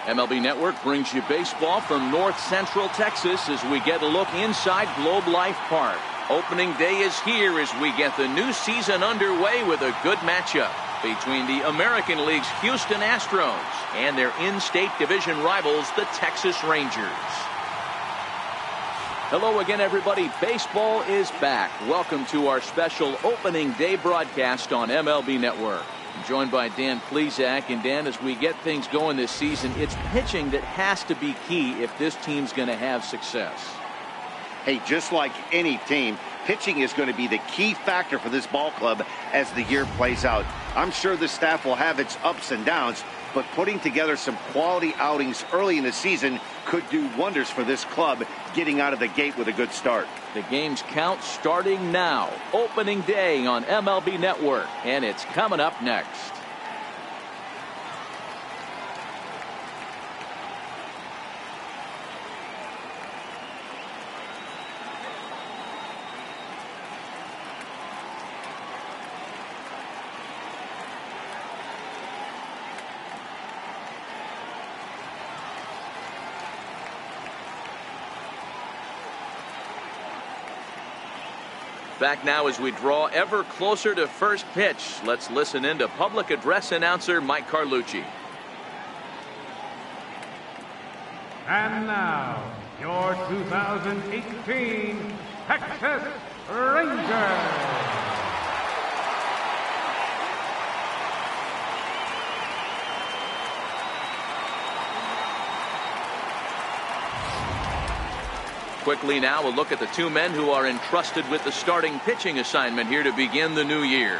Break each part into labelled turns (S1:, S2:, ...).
S1: MLB Network brings you baseball from North Central Texas as we get a look inside Globe Life Park. Opening day is here as we get the new season underway with a good matchup between the American League's Houston Astros and their in-state division rivals, the Texas Rangers. Hello again, everybody. Baseball is back. Welcome to our special opening day broadcast on MLB Network. I'm joined by Dan Plesac. And Dan, as we get things going this season, it's pitching that has to be key if this team's going to have success.
S2: Hey, just like any team, pitching is going to be the key factor for this ball club as the year plays out. I'm sure the staff will have its ups and downs, but putting together some quality outings early in the season could do wonders for this club getting out of the gate with a good start.
S1: The game's count starting now. Opening day on MLB Network, and it's coming up next. Back now as we draw ever closer to first pitch. Let's listen in to public address announcer Mike Carlucci.
S3: And now, your 2018 Texas Rangers.
S1: Quickly now, a look at the two men who are entrusted with the starting pitching assignment here to begin the new year.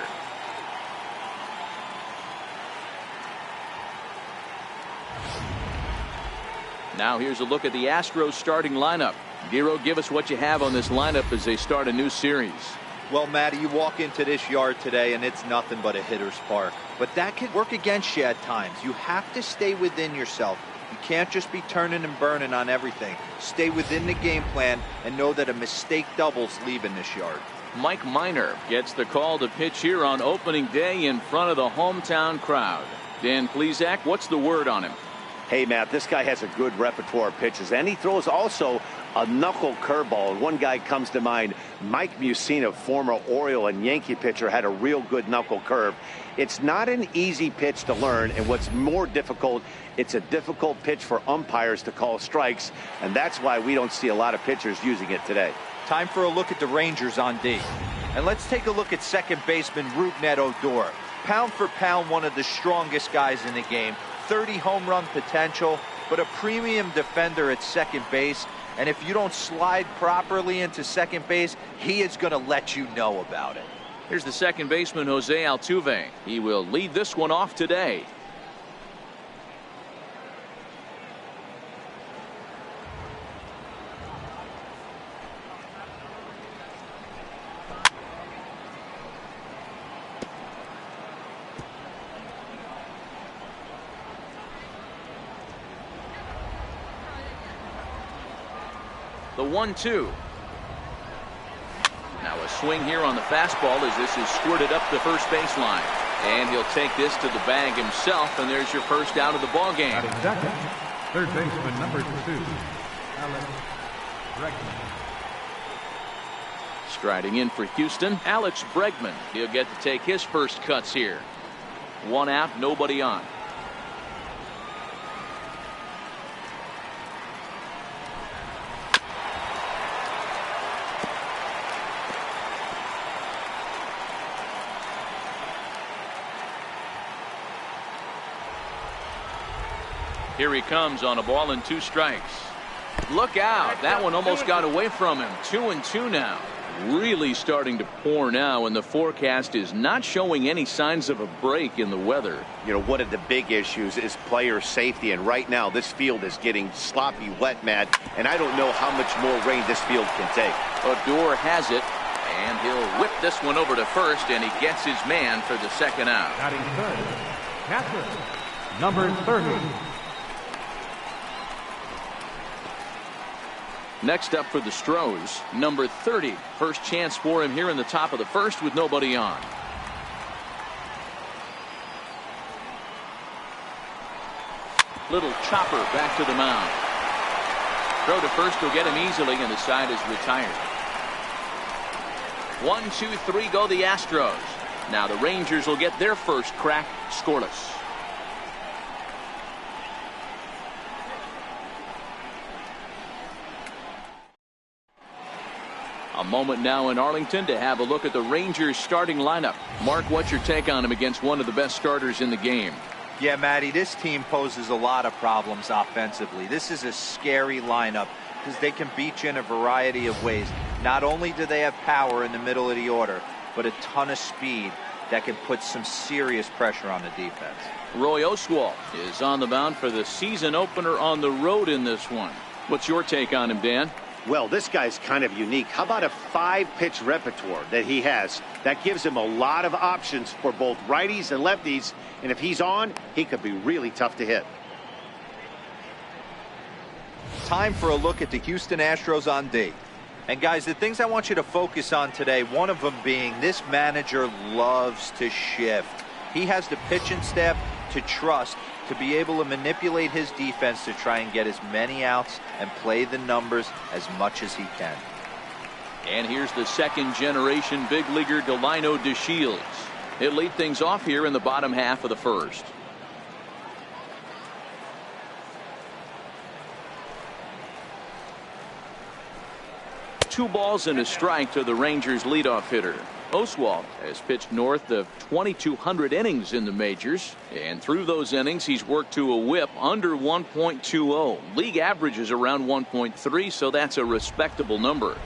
S1: Now here's a look at the Astros starting lineup. Giro, give us what you have on this lineup as they start a new series.
S4: Well, Matty, you walk into this yard today and it's nothing but a hitter's park. But that can work against you at times. You have to stay within yourself. You can't just be turning and burning on everything. Stay within the game plan and know that a mistake doubles leaving this yard.
S1: Mike Minor gets the call to pitch here on opening day in front of the hometown crowd. Dan Plesac, what's the word on him?
S2: Hey, Matt, this guy has a good repertoire of pitches, and he throws also a knuckle curveball. And one guy comes to mind, Mike Mussina, former Oriole and Yankee pitcher, had a real good knuckle curve. It's not an easy pitch to learn, and what's more difficult, it's a difficult pitch for umpires to call strikes, and that's why we don't see a lot of pitchers using it today.
S4: Time for a look at the Rangers on D. And let's take a look at second baseman Rougned Odor. Pound for pound, one of the strongest guys in the game. 30 home run potential, but a premium defender at second base. And if you don't slide properly into second base, he is going to let you know about it.
S1: Here's the second baseman, Jose Altuve. He will lead this one off today. The 1-2. Now a swing here on the fastball as this is squirted up the first baseline. And he'll take this to the bag himself, and there's your first out of the ball game.
S3: Second, third baseman number 2, Alex Bregman.
S1: Striding in for Houston, Alex Bregman. He'll get to take his first cuts here. One out, nobody on. Here he comes on a ball and 2 strikes. Look out. That one almost got away from him. 2-2 now. Really starting to pour now, and the forecast is not showing any signs of a break in the weather.
S2: You know, one of the big issues is player safety, and right now this field is getting sloppy wet, Matt, and I don't know how much more rain this field can take.
S1: Odor has it, and he'll whip this one over to first, and he gets his man for the second out.
S3: Batting third, catcher, number 30.
S1: Next up for the Astros, number 30. First chance for him here in the top of the first with nobody on. Little chopper back to the mound. Throw to first will get him easily, and the side is retired. 1, 2, 3 go the Astros. Now the Rangers will get their first crack scoreless. A moment now in Arlington to have a look at the Rangers starting lineup. Mark, what's your take on him against one of the best starters in the game?
S4: Yeah, Matty, this team poses a lot of problems offensively. This is a scary lineup because they can beat you in a variety of ways. Not only do they have power in the middle of the order, but a ton of speed that can put some serious pressure on the defense.
S1: Roy Oswalt is on the mound for the season opener on the road in this one. What's your take on him, Dan?
S2: Well, this guy's kind of unique. How about a 5-pitch repertoire that he has? That gives him a lot of options for both righties and lefties. And if he's on, he could be really tough to hit.
S4: Time for a look at the Houston Astros on D. And guys, the things I want you to focus on today, one of them being this manager loves to shift. He has the pitching staff to trust to be able to manipulate his defense to try and get as many outs and play the numbers as much as he can.
S1: And here's the second generation big leaguer Delino DeShields. He'll lead things off here in the bottom half of the first. Two balls and a strike to the Rangers leadoff hitter. Oswalt has pitched north of 2,200 innings in the majors, and through those innings he's worked to a whip under 1.20. League average is around 1.3, so that's a respectable number.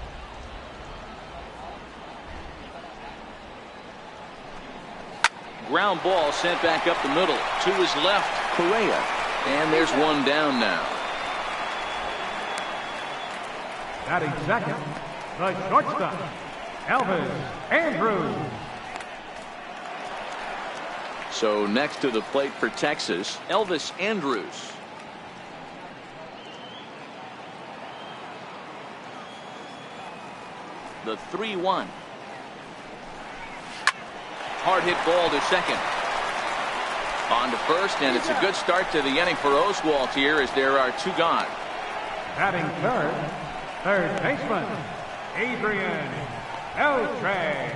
S1: Ground ball sent back up the middle to his left, Correa, and there's one down now.
S3: Batting second, the shortstop, Elvis Andrews.
S1: So next to the plate for Texas, Elvis Andrews. The 3-1. Hard hit ball to second. On to first, and it's a good start to the inning for Oswalt here as there are two gone.
S3: Batting third baseman, Adrian Beltre.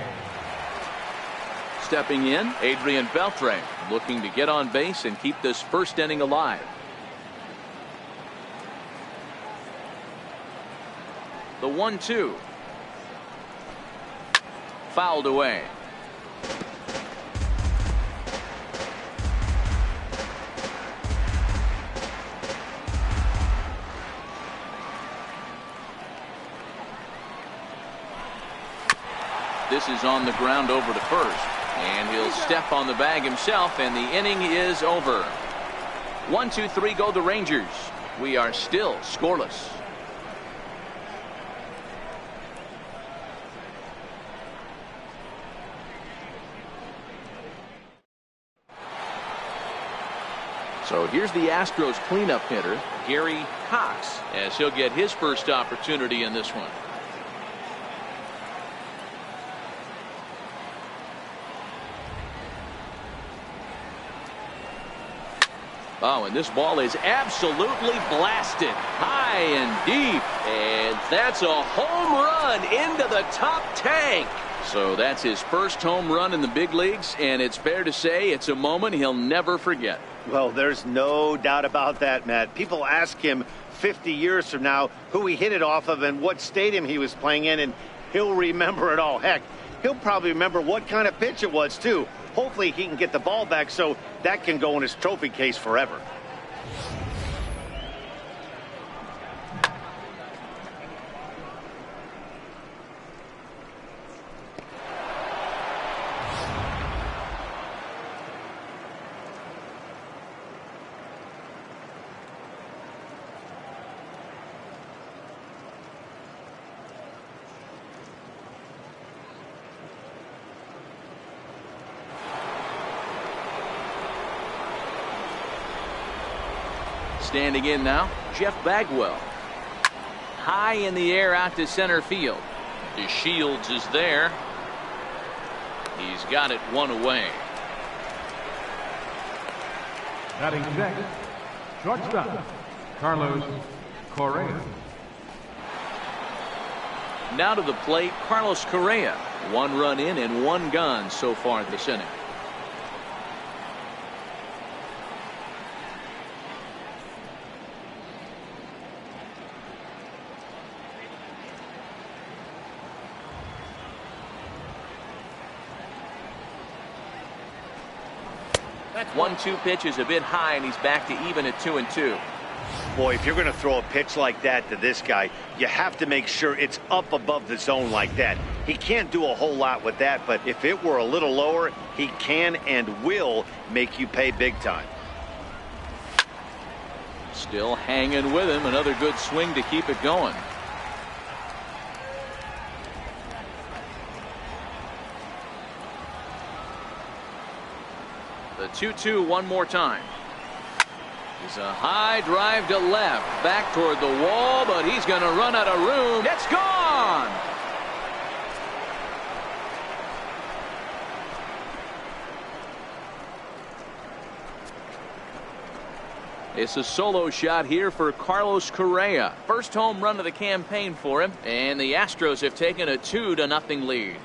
S1: Stepping in, Adrian Beltre, looking to get on base and keep this first inning alive. The 1-2. Fouled away. This is on the ground over to first, and he'll step on the bag himself, and the inning is over. 1, 2, 3 go the Rangers. We are still scoreless. So here's the Astros cleanup hitter, Gary Cox, as he'll get his first opportunity in this one. Oh, and this ball is absolutely blasted high and deep, and that's a home run into the top tank. So that's his first home run in the big leagues, and it's fair to say it's a moment he'll never forget.
S2: Well, there's no doubt about that, Matt. People ask him 50 years from now who he hit it off of and what stadium he was playing in, and he'll remember it all. Heck, he'll probably remember what kind of pitch it was, too. Hopefully he can get the ball back so that can go in his trophy case forever.
S1: Standing in now, Jeff Bagwell. High in the air out to center field. DeShields is there. He's got it one away.
S3: Batting sixth, Shortstop, Carlos Correa.
S1: Now to the plate, Carlos Correa. 1 run in and 1 gone so far this inning. That 1-2 pitch is a bit high, and he's back to even at 2-2.
S2: Boy, if you're going to throw a pitch like that to this guy, you have to make sure it's up above the zone like that. He can't do a whole lot with that, but if it were a little lower, he can and will make you pay big time.
S1: Still hanging with him. Another good swing to keep it going. The 2-2 one more time. It's a high drive to left, back toward the wall, but he's going to run out of room. It's gone. It's a solo shot here for Carlos Correa. First home run of the campaign for him, and the Astros have taken a 2-0 lead.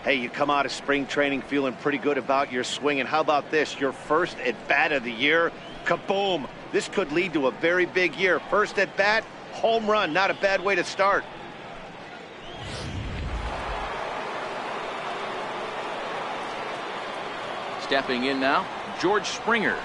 S2: Hey, you come out of spring training feeling pretty good about your swing, and how about this? Your first at-bat of the year, kaboom! This could lead to a very big year. First at-bat, home run, not a bad way to start.
S1: Stepping in now, George Springer.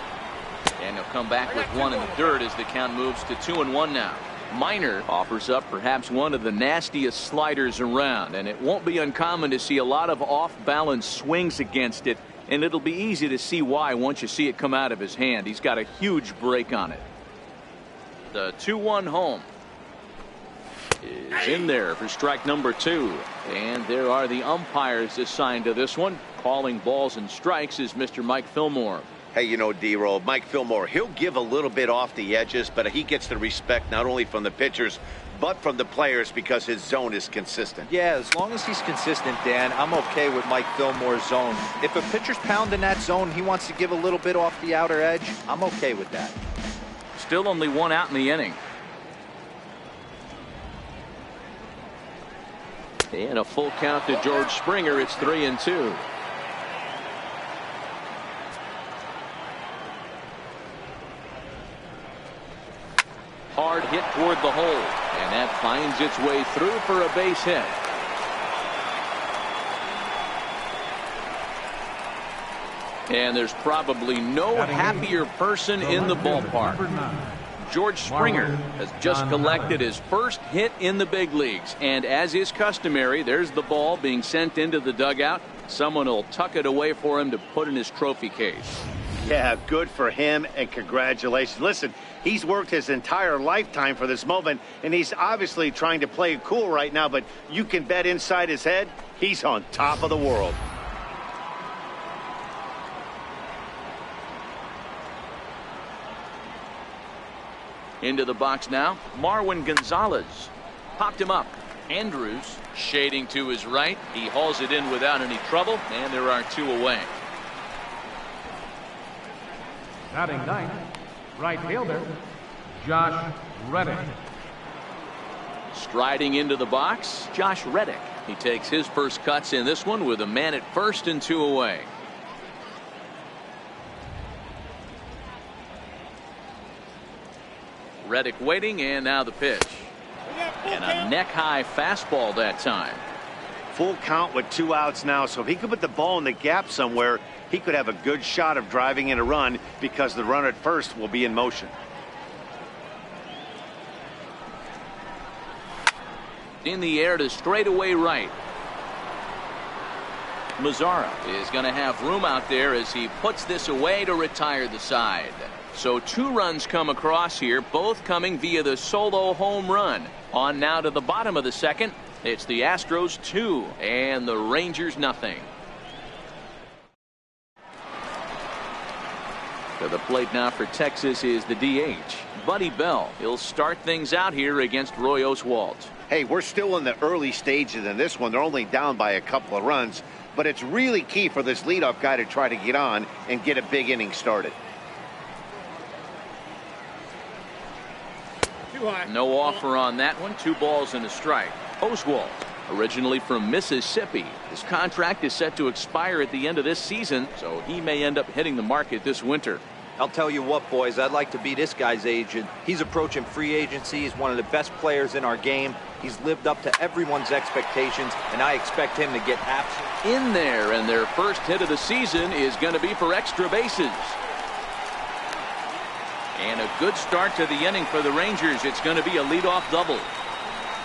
S1: And he'll come back with 1 in the third as the count moves to 2-1 now. Minor offers up perhaps one of the nastiest sliders around, and it won't be uncommon to see a lot of off-balance swings against it, and it'll be easy to see why once you see it come out of his hand. He's got a huge break on it. The 2-1 home is in there for strike number 2, and there are the umpires assigned to this one. Calling balls and strikes is Mr. Mike Fillmore.
S2: Hey, you know, D-Roll, Mike Fillmore, he'll give a little bit off the edges, but he gets the respect not only from the pitchers, but from the players because his zone is consistent.
S4: Yeah, as long as he's consistent, Dan, I'm okay with Mike Fillmore's zone. If a pitcher's pounding that zone, he wants to give a little bit off the outer edge, I'm okay with that.
S1: Still only 1 out in the inning. And a full count to George Springer. It's 3-2. Hard hit toward the hole, and that finds its way through for a base hit. And there's probably no happier person in the ballpark. George Springer has just collected his first hit in the big leagues, and as is customary, there's the ball being sent into the dugout. Someone will tuck it away for him to put in his trophy case.
S2: Yeah, good for him, and congratulations. Listen, he's worked his entire lifetime for this moment, and he's obviously trying to play it cool right now, but you can bet inside his head, he's on top of the world.
S1: Into the box now, Marwin Gonzalez. Popped him up. Andrews shading to his right. He hauls it in without any trouble, and there are 2 away.
S3: Batting 9th, right fielder, Josh Reddick.
S1: Striding into the box, Josh Reddick. He takes his first cuts in this one with a man at first and 2 away. Reddick waiting, and now the pitch. And a neck-high fastball that time.
S2: Full count with 2 outs now, so if he could put the ball in the gap somewhere, he could have a good shot of driving in a run because the runner at first will be in motion.
S1: In the air to straightaway right. Mazzara is going to have room out there as he puts this away to retire the side. So 2 runs come across here, both coming via the solo home run. On now to the bottom of the second. It's the Astros 2 and the Rangers nothing. To the plate now for Texas is the DH, Buddy Bell. He'll start things out here against Roy Oswalt.
S2: Hey, we're still in the early stages in this one. They're only down by a couple of runs. but it's really key for this leadoff guy to try to get on and get a big inning started.
S1: No offer on that one. 2 balls and a strike. Oswalt, originally from Mississippi. His contract is set to expire at the end of this season, so he may end up hitting the market this winter.
S4: I'll tell you what, boys, I'd like to be this guy's agent. He's approaching free agency. He's one of the best players in our game. He's lived up to everyone's expectations, and I expect him to get absolutely
S1: in there, and their first hit of the season is going to be for extra bases. And a good start to the inning for the Rangers. It's going to be a leadoff double.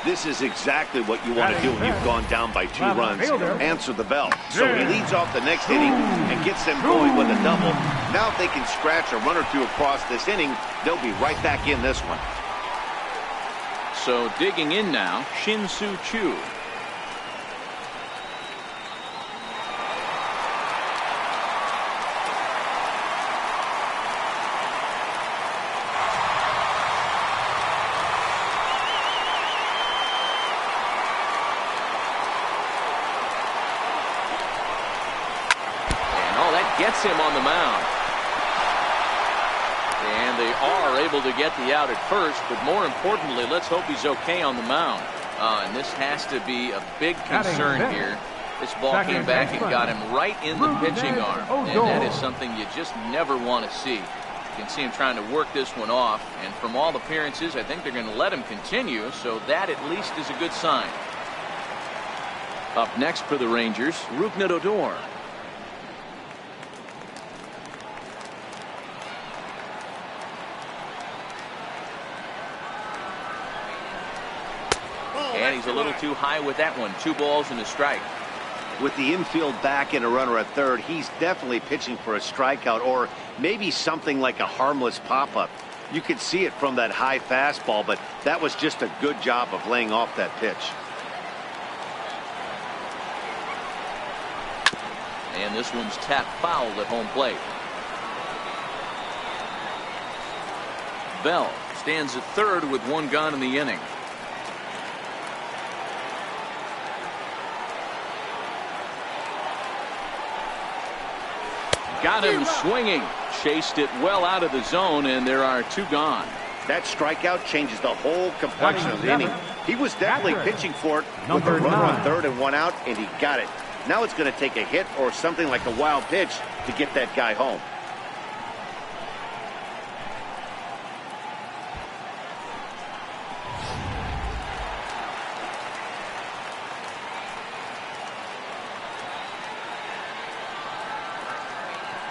S2: This is exactly what you want to do when you've gone down by 2 runs. Answer the bell. So he leads off the next inning and gets them going with a double. Now if they can scratch a run or 2 across this inning, they'll be right back in this one.
S1: So digging in now, Shin-Soo Choo. Gets him on the mound. And they are able to get the out at first, but more importantly, let's hope he's okay on the mound. And this has to be a big concern here. This ball came back and got him right in the pitching arm. And that is something you just never want to see. You can see him trying to work this one off. And from all appearances, I think they're going to let him continue. So that at least is a good sign. Up next for the Rangers, Rougned Odor. And he's a little too high with that one. 2 balls and a strike.
S2: With the infield back and a runner at third, he's definitely pitching for a strikeout or maybe something like a harmless pop-up. You could see it from that high fastball, but that was just a good job of laying off that pitch.
S1: And this one's tapped foul at home plate. Bell stands at third with 1 gone in the inning. Got him swinging. Chased it well out of the zone, and there are 2 gone.
S2: That strikeout changes the whole complexion of the inning. He was definitely pitching for it with a runner on third and 1 out, and he got it. Now it's going to take a hit or something like a wild pitch to get that guy home.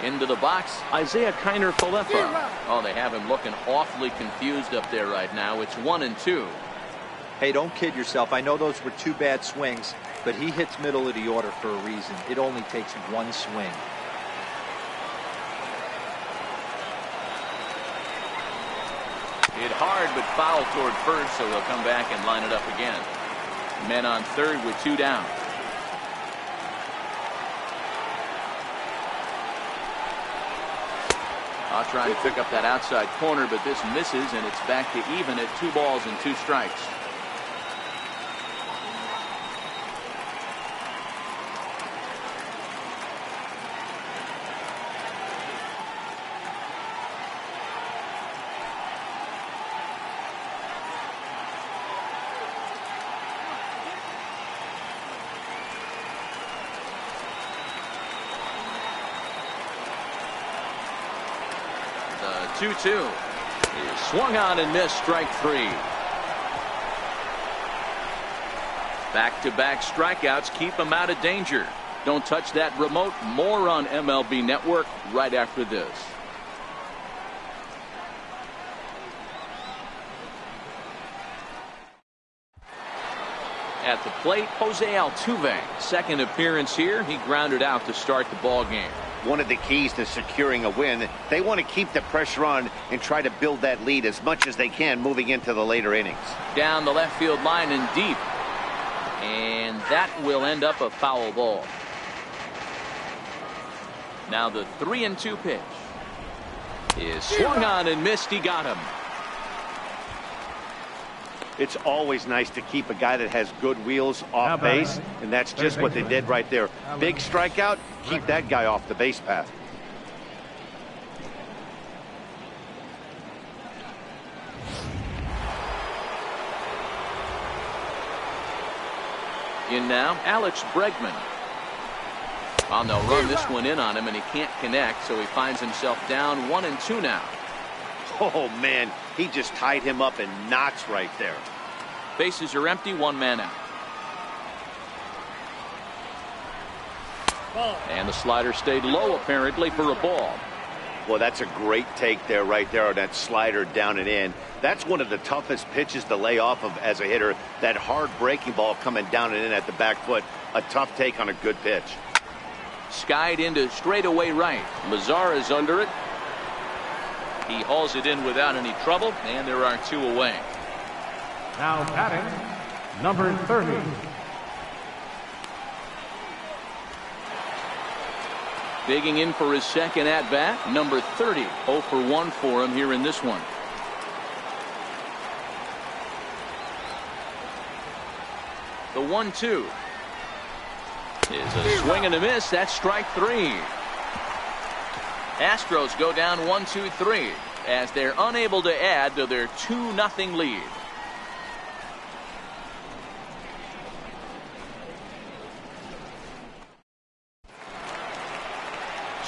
S1: Into the box, Isaiah Kiner-Falefa. Oh, they have him looking awfully confused up there right now. It's 1-2.
S4: Hey, don't kid yourself. I know those were 2 bad swings, but he hits middle of the order for a reason. It only takes 1 swing.
S1: Hit hard, but foul toward first, so they'll come back and line it up again. Men on third with 2 down. I'll try to pick up that outside corner, but this misses, and it's back to even at 2 balls and 2 strikes. The 2-2 is swung on and missed, strike 3. Back-to-back strikeouts keep him out of danger. Don't touch that remote. More on MLB Network right after this. At the plate, Jose Altuve. Second appearance here. He grounded out to start the ball game.
S2: One of the keys to securing a win, they want to keep the pressure on and try to build that lead as much as they can moving into the later innings.
S1: Down the left field line and deep. And that will end up a foul ball. Now the 3-2 pitch is swung on and missed. He got him.
S2: It's always nice to keep a guy that has good wheels off base, and that's just what they did right there. Big strikeout, keep that guy off the base path.
S1: In now, Alex Bregman. Oh, they'll run this one in on him, and he can't connect, so he finds himself down 1-2 now.
S2: Oh, man, he just tied him up in knots right there.
S1: Bases are empty, one man out. And the slider stayed low, apparently, for a ball.
S2: Well, that's a great take there, right there, on that slider down and in. That's one of the toughest pitches to lay off of as a hitter. That hard breaking ball coming down and in at the back foot. A tough take on a good pitch.
S1: Skied into straightaway right. Mazara is under it. He hauls it in without any trouble, and there are 2 away.
S3: Now batting, number 30.
S1: Digging in for his second at-bat, number 30. 0 for 1 for him here in this one. The 1-2 is a swing and a miss. That's strike 3. Astros go down 1-2-3 as they're unable to add to their 2-0 lead.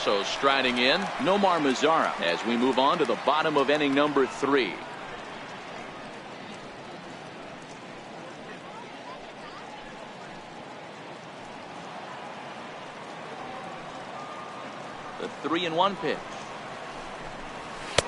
S1: So striding in, Nomar Mazara as we move on to the bottom of inning number 3. The 3-1 pitch.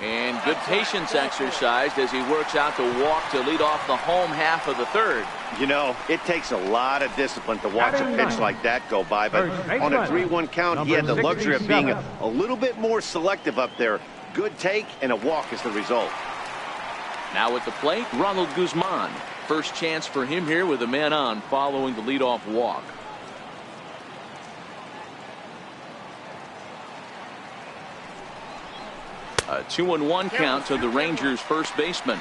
S1: And good patience exercised as he works out the walk to lead off the home half of the 3rd.
S2: You know, it takes a lot of discipline to watch a pitch like that go by, but on a 3-1 count, he had the luxury of being a little bit more selective up there. Good take and a walk is the result.
S1: Now at the plate, Ronald Guzman. First chance for him here with a man on following the leadoff walk. A 2-1 count to the Rangers' first baseman.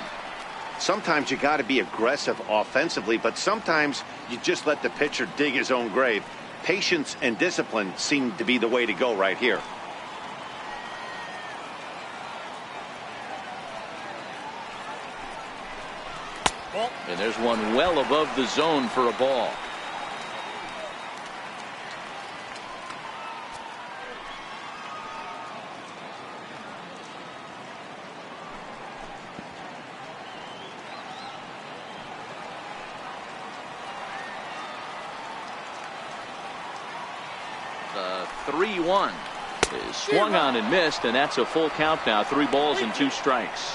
S2: Sometimes you got to be aggressive offensively, but sometimes you just let the pitcher dig his own grave. Patience and discipline seem to be the way to go right here.
S1: And there's one well above the zone for a ball. The 3-1 is swung on and missed, and that's a full count now. 3 balls and 2 strikes.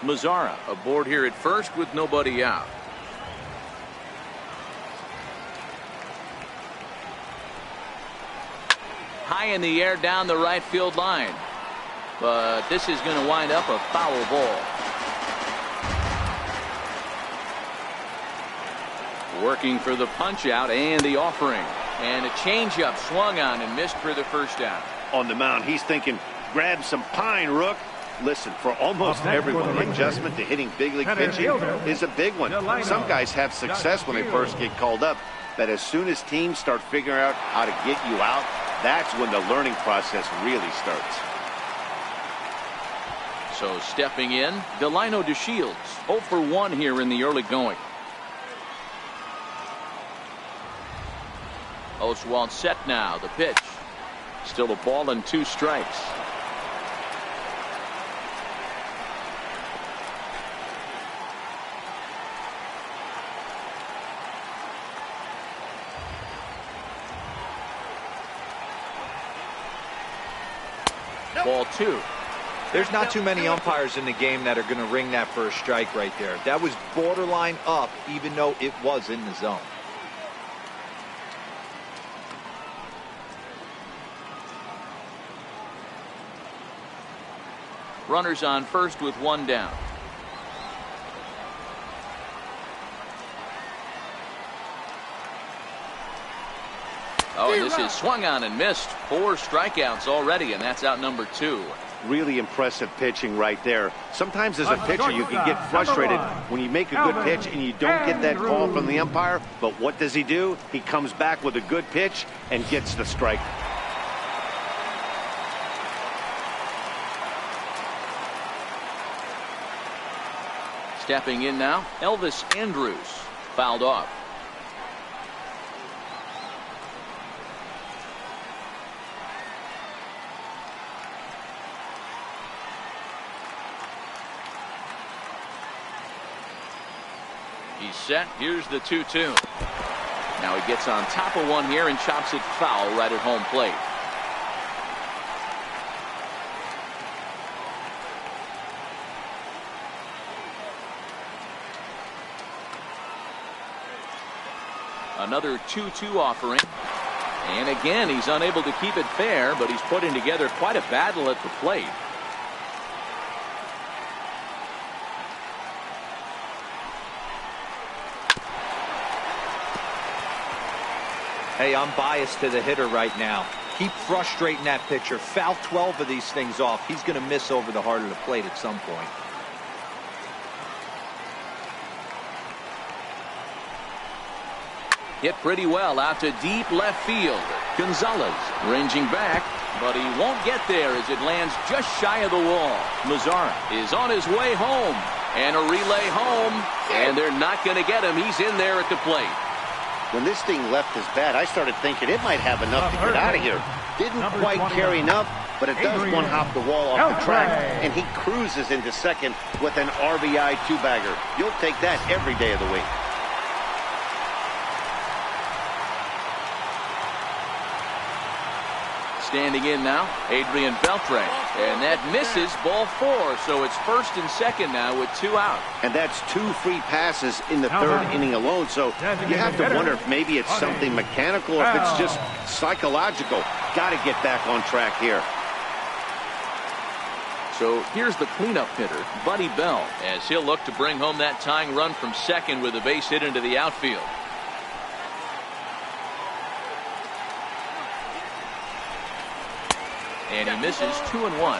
S1: Mazara aboard here at first with nobody out. High in the air down the right field line, but this is going to wind up a foul ball. Working for the punch out and the offering, and a changeup swung on and missed for the first out.
S2: On the mound, he's thinking, grab some pine, Rook. Listen, for almost everyone, the adjustment to hitting big league pitching is a big one. Some guys have success when they first get called up, but as soon as teams start figuring out how to get you out, that's when the learning process really starts.
S1: So stepping in, Delino DeShields, 0 for 1 here in the early going. Oswalt set now. The pitch. Still a ball and 2 strikes. Ball 2.
S4: There's not too many umpires in the game that are going to ring that for a strike right there. That was borderline up, even though it was in the zone.
S1: Runners on first with 1 down. Oh, and this is swung on and missed. 4 strikeouts already, and that's out number 2.
S2: Really impressive pitching right there. Sometimes as a pitcher, you can get frustrated when you make a good pitch and you don't get that call from the umpire. But what does he do? He comes back with a good pitch and gets the strike.
S1: Stepping in now, Elvis Andrus, fouled off. He's set. Here's the 2-2. Now he gets on top of one here and chops it foul right at home plate. Another 2-2 offering. And again, he's unable to keep it fair, but he's putting together quite a battle at the plate.
S4: Hey, I'm biased to the hitter right now. Keep frustrating that pitcher. Foul 12 of these things off. He's going to miss over the heart of the plate at some point.
S1: Hit pretty well out to deep left field. Gonzalez ranging back, but he won't get there as it lands just shy of the wall. Mazara is on his way home, and a relay home, and they're not going to get him. He's in there at the plate.
S2: When this thing left his bat, I started thinking it might have enough to get out of here. Didn't quite carry enough, but it does one hop the wall off the track, and he cruises into second with an RBI two-bagger. You'll take that every day of the week.
S1: Standing in now, Adrian Beltre, and that misses, ball 4, so it's first and second now with 2 out.
S2: And that's 2 free passes in the third inning alone, so you have to wonder if maybe it's something mechanical or if it's just psychological. Got to get back on track here.
S1: So here's the cleanup hitter, Buddy Bell, as he'll look to bring home that tying run from second with a base hit into the outfield. And he misses 2-1.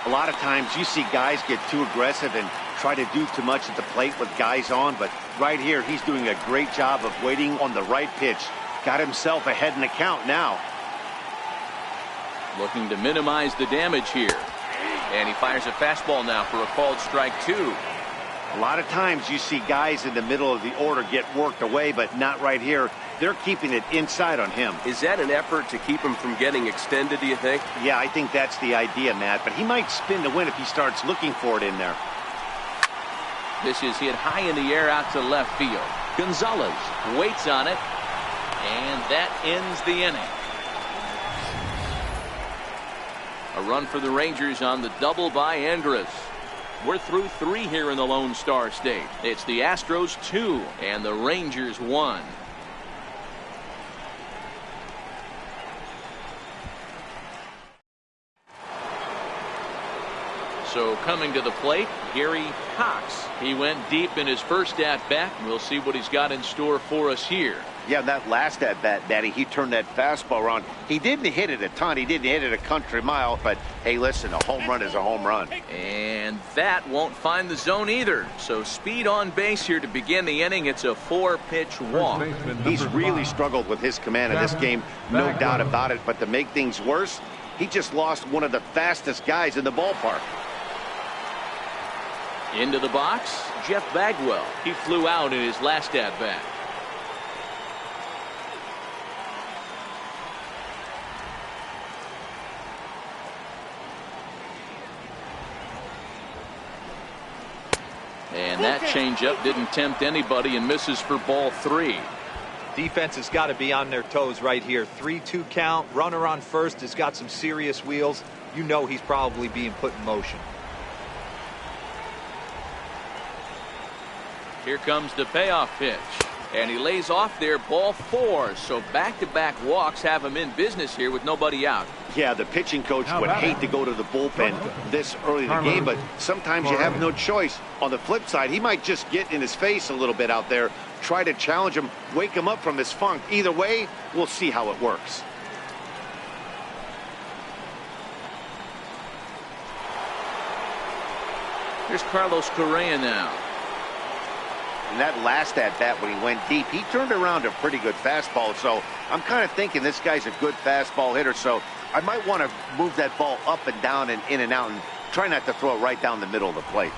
S2: A lot of times you see guys get too aggressive and try to do too much at the plate with guys on, but right here he's doing a great job of waiting on the right pitch. Got himself ahead in the count now.
S1: Looking to minimize the damage here. And he fires a fastball now for a called strike 2.
S2: A lot of times you see guys in the middle of the order get worked away, but not right here. They're keeping it inside on him.
S5: Is that an effort to keep him from getting extended, do you think?
S2: Yeah, I think that's the idea, Matt. But he might spin to win if he starts looking for it in there.
S1: This is hit high in the air out to left field. Gonzalez waits on it, and that ends the inning. A run for the Rangers on the double by Andrus. We're through 3 here in the Lone Star State. It's the Astros 2 and the Rangers 1. So coming to the plate, Gary Cox. He went deep in his first at-bat. We'll see what he's got in store for us here.
S2: Yeah, that last at-bat, Daddy, he turned that fastball around. He didn't hit it a ton. He didn't hit it a country mile. But, hey, listen, a home run is a home run.
S1: And that won't find the zone either. So speed on base here to begin the inning. It's a 4-pitch walk.
S2: He's really struggled with his command in this game, no doubt about it. But to make things worse, he just lost one of the fastest guys in the ballpark.
S1: Into the box, Jeff Bagwell. He flew out in his last at-bat. And that changeup didn't tempt anybody and misses for ball 3.
S4: Defense has got to be on their toes right here. 3-2 count. Runner on first has got some serious wheels. You know he's probably being put in motion.
S1: Here comes the payoff pitch. And he lays off there, ball 4. So back-to-back walks have him in business here with nobody out.
S2: Yeah, the pitching coach would hate to go to the bullpen this early in the game, but sometimes you have no choice. On the flip side, he might just get in his face a little bit out there, try to challenge him, wake him up from his funk. Either way, we'll see how it works.
S1: Here's Carlos Correa now.
S2: And that last at-bat when he went deep, he turned around a pretty good fastball. So I'm kind of thinking this guy's a good fastball hitter. So I might want to move that ball up and down and in and out and try not to throw it right down the middle of the plate.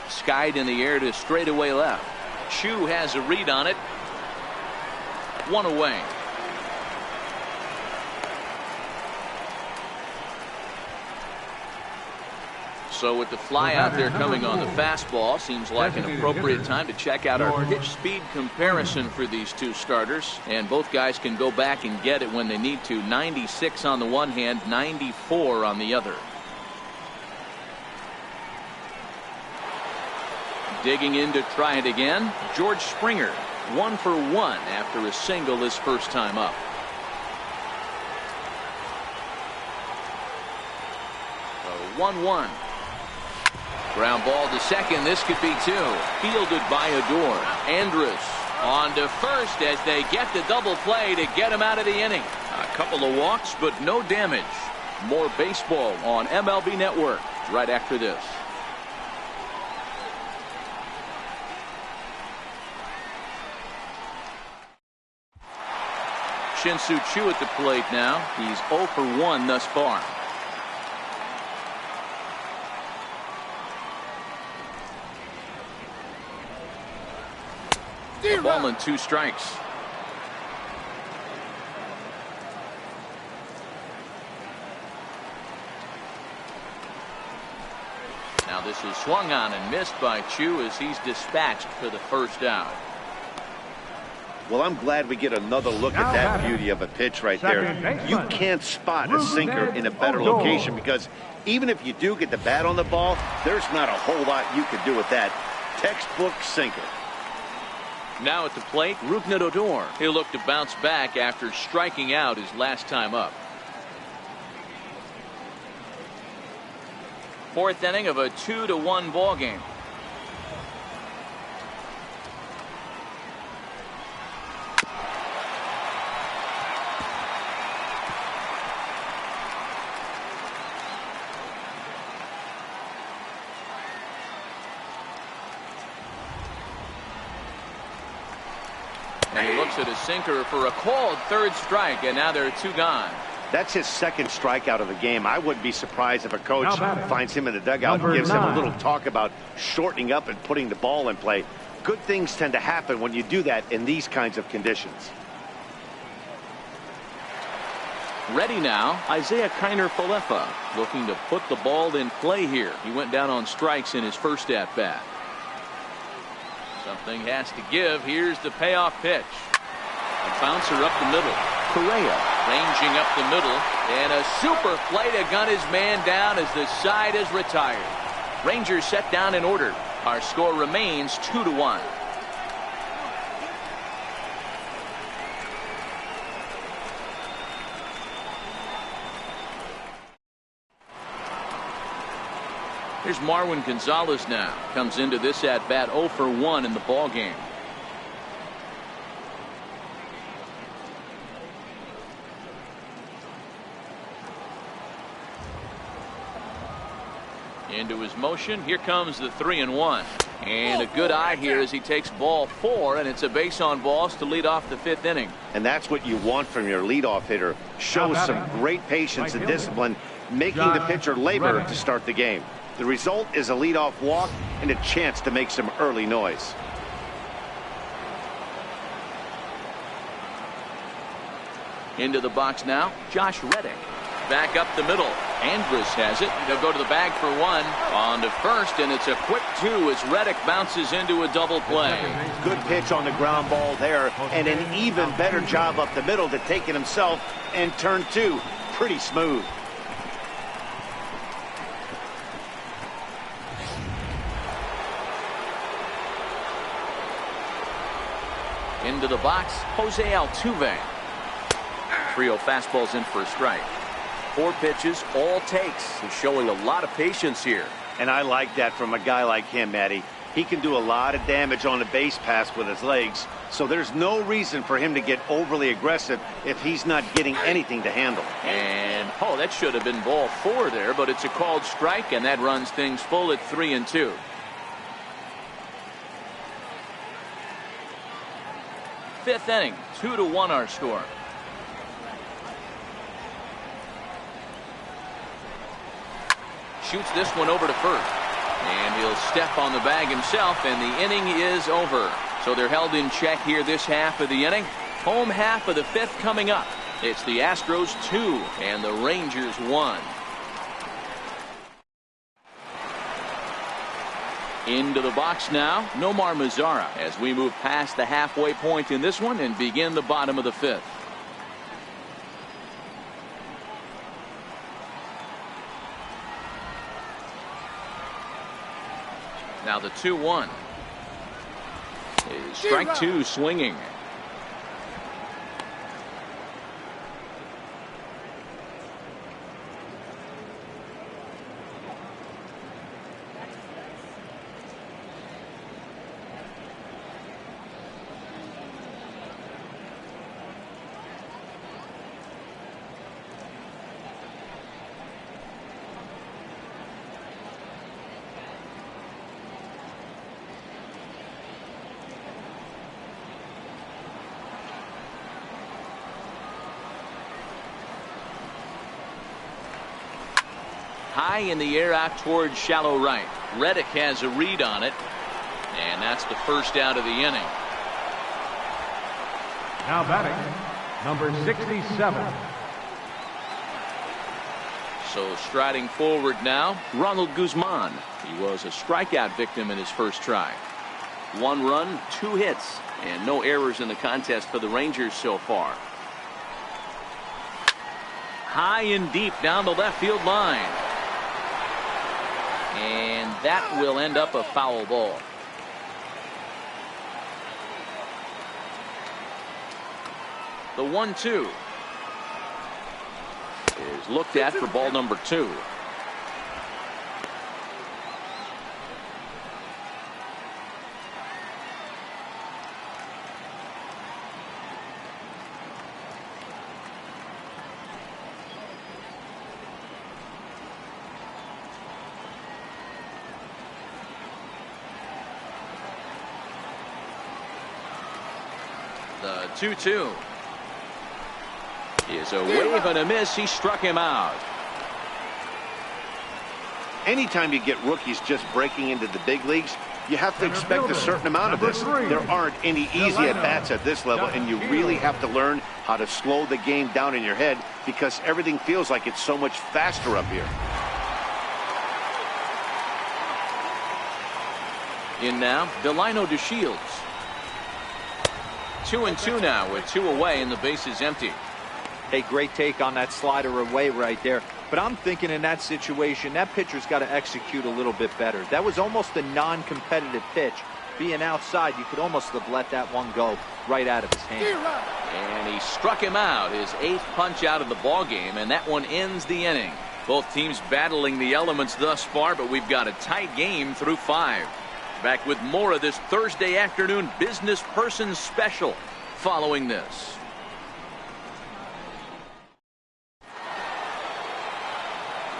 S1: Skied in the air to straightaway left. Chu has a read on it. One away. So with the fly out there coming on the fastball, seems like an appropriate time to check out our pitch speed comparison for these two starters. And both guys can go back and get it when they need to. 96 on the one hand, 94 on the other. Digging in to try it again, George Springer. 1 for 1 after a single his first time up. So 1-1. Ground ball to second. This could be 2. Fielded by Odor. Andrus on to first as they get the double play to get him out of the inning. A couple of walks, but no damage. More baseball on MLB Network right after this. Shin-Soo Choo at the plate now. He's 0 for 1 thus far. A ball and 2 strikes. Now this is swung on and missed by Chu as he's dispatched for the first out.
S2: Well, I'm glad we get another look at that beauty of a pitch right there. You can't spot a sinker in a better location because even if you do get the bat on the ball, there's not a whole lot you can do with that. Textbook sinker.
S1: Now at the plate, Rougned Odor. He'll look to bounce back after striking out his last time up. 4th inning of a 2-1 ball game. And he looks at a sinker for a called 3rd strike, and now there are 2 gone.
S2: That's his 2nd strikeout of the game. I wouldn't be surprised if a coach finds him in the dugout and gives him a little talk about shortening up and putting the ball in play. Good things tend to happen when you do that in these kinds of conditions.
S1: Ready now, Isaiah Kiner-Falefa looking to put the ball in play here. He went down on strikes in his first at-bat. Something has to give. Here's the payoff pitch. A bouncer up the middle. Correa ranging up the middle. And a super play to gun his man down as the side is retired. Rangers set down in order. Our score remains 2-1. Here's Marwin Gonzalez now. Comes into this at-bat 0 for 1 in the ball game. Into his motion. Here comes the 3-1. And a good eye here as he takes ball 4, and it's a base on balls to lead off the 5th inning.
S2: And that's what you want from your leadoff hitter. Shows some great patience and discipline, making the pitcher labor to start the game. The result is a leadoff walk and a chance to make some early noise.
S1: Into the box now, Josh Reddick. Back up the middle. Andrus has it. They'll go to the bag for 1. On to first, and it's a quick 2 as Reddick bounces into a double play.
S2: Good pitch on the ground ball there, and an even better job up the middle to take it himself and turn 2. Pretty smooth.
S1: Into the box, Jose Altuve. Trio fastballs in for a strike. 4 pitches, all takes. He's showing a lot of patience here.
S2: And I like that from a guy like him, Matty. He can do a lot of damage on the base pass with his legs, so there's no reason for him to get overly aggressive if he's not getting anything to handle.
S1: And, oh, that should have been ball 4 there, but it's a called strike, and that runs things full at 3-2. Fifth inning, 2-1 our score. Shoots this one over to first. And he'll step on the bag himself, and the inning is over. So they're held in check here this half of the inning. Home half of the fifth coming up. It's the Astros 2 and the Rangers 1. Into the box now, Nomar Mazara, as we move past the halfway point in this one and begin the bottom of the fifth. Now the 2-1 is strike 2 swinging. High in the air out towards shallow right. Reddick has a read on it, and that's the first out of the inning.
S3: Now batting, number 67.
S1: So striding forward now, Ronald Guzman. He was a strikeout victim in his first try. 1 run, 2 hits, and no errors in the contest for the Rangers so far. High and deep down the left field line. And that will end up a foul ball. The 1-2 is looked at for ball number 2. The 2-2 is a wave and a miss. He struck him out.
S2: Anytime you get rookies just breaking into the big leagues, you have to expect a certain amount of this. There aren't any easy at-bats at this level, and you really have to learn how to slow the game down in your head because everything feels like it's so much faster up here.
S1: In now, Delino DeShields. 2-2 now with 2 away and the base is empty.
S4: Hey, great take on that slider away right there. But I'm thinking in that situation, that pitcher's got to execute a little bit better. That was almost a non-competitive pitch. Being outside, you could almost have let that one go right out of his hand.
S1: And he struck him out, his 8th punch out of the ball game, and that one ends the inning. Both teams battling the elements thus far, but we've got a tight game through 5. Back with more of this Thursday afternoon business person special following this.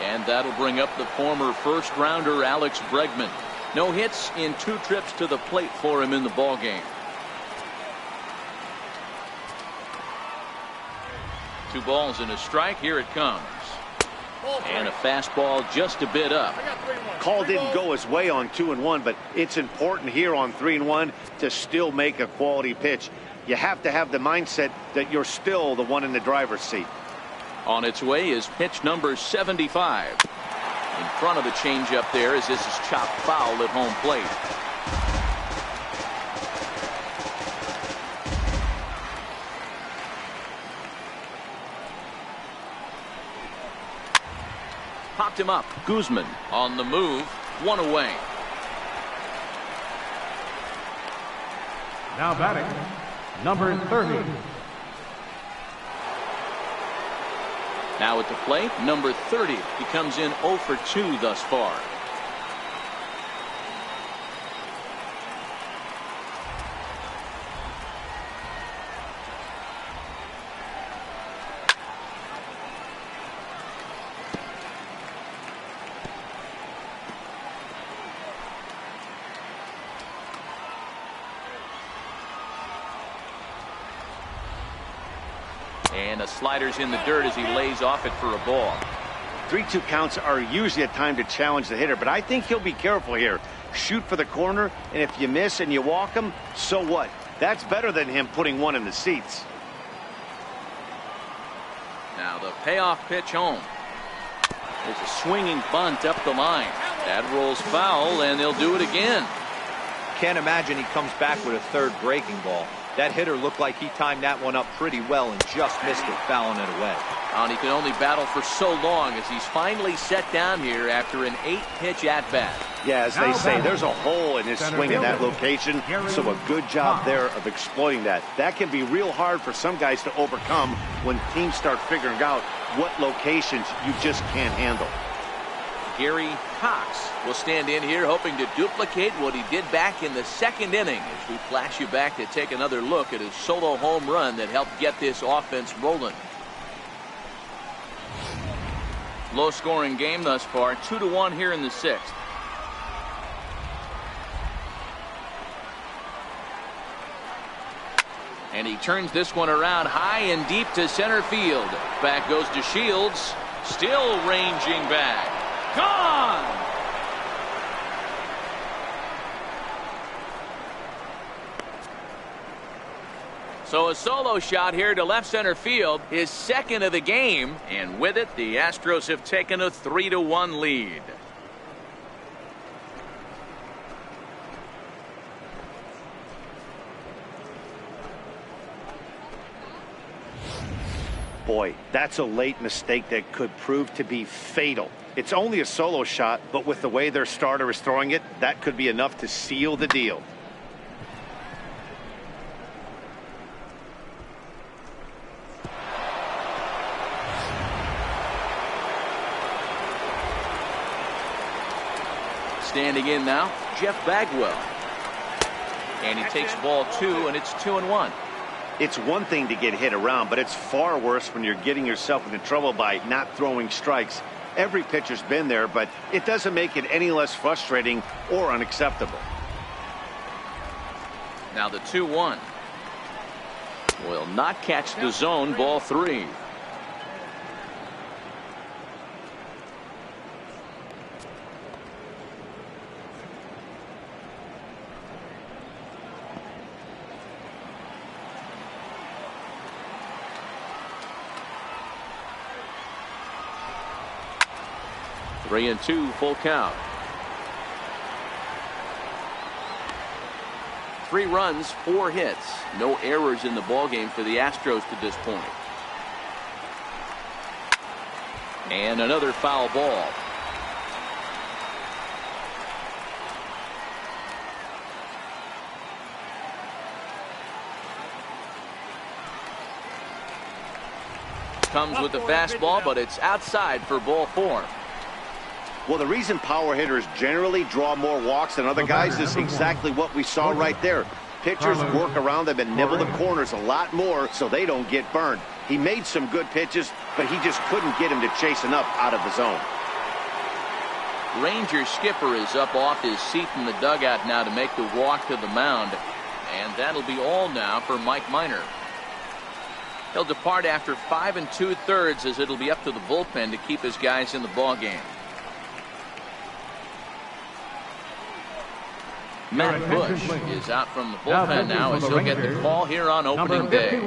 S1: And that'll bring up the former first rounder Alex Bregman. No hits in 2 trips to the plate for him in the ball game. 2 balls and a strike. Here it comes. And a fastball just a bit up.
S2: Call didn't go his way on 2-1, but it's important here on 3-1 to still make a quality pitch. You have to have the mindset that you're still the one in the driver's seat.
S1: On its way is pitch number 75. In front of the changeup there as this is chopped foul at home plate. Popped him up. Guzman on the move. 1 away.
S3: Now batting, number 30.
S1: Now at the plate, number 30. He comes in 0 for 2 thus far. And the slider's in the dirt as he lays off it for a ball.
S2: 3-2 counts are usually a time to challenge the hitter, but I think he'll be careful here. Shoot for the corner, and if you miss and you walk him, so what? That's better than him putting one in the seats.
S1: Now the payoff pitch home. There's a swinging bunt up the line. That rolls foul, and they'll do it again.
S4: Can't imagine he comes back with a third breaking ball. That hitter looked like he timed that one up pretty well and just missed it, fouling it away.
S1: And he can only battle for so long as he's finally set down here after an 8-pitch at-bat.
S2: Yeah, as they say, there's a hole in his swing in that location, so a good job there of exploiting that. That can be real hard for some guys to overcome when teams start figuring out what locations you just can't handle.
S1: Gary Cox will stand in here hoping to duplicate what he did back in the second inning as we flash you back to take another look at his solo home run that helped get this offense rolling. Low scoring game thus far, 2-1 here in the 6th. And he turns this one around high and deep to center field. Back goes to Shields, still ranging back. Gone! So a solo shot here to left center field, his second of the game, and with it the Astros have taken a 3-1 lead.
S2: Boy, that's a late mistake that could prove to be fatal. It's only a solo shot, but with the way their starter is throwing it, that could be enough to seal the deal.
S1: Standing in now, Jeff Bagwell. And he takes ball 2, and it's 2-1.
S2: It's one thing to get hit around, but it's far worse when you're getting yourself into trouble by not throwing strikes. Every pitcher's been there, but it doesn't make it any less frustrating or unacceptable.
S1: Now the 2-1. Will not catch the zone, ball 3. Three and 2, full count. 3 runs, 4 hits. No errors in the ballgame for the Astros to this point. And another foul ball. Comes with the fastball, but it's outside for ball 4.
S2: Well, the reason power hitters generally draw more walks than other guys is exactly what we saw right there. Pitchers work around them and nibble the corners a lot more so they don't get burned. He made some good pitches, but he just couldn't get him to chase enough out of the zone.
S1: Ranger skipper is up off his seat in the dugout now to make the walk to the mound. And that'll be all now for Mike Minor. He'll depart after 5 2/3 as it'll be up to the bullpen to keep his guys in the ballgame. Matt Bush is out from the bullpen now as he'll get the call here on opening day.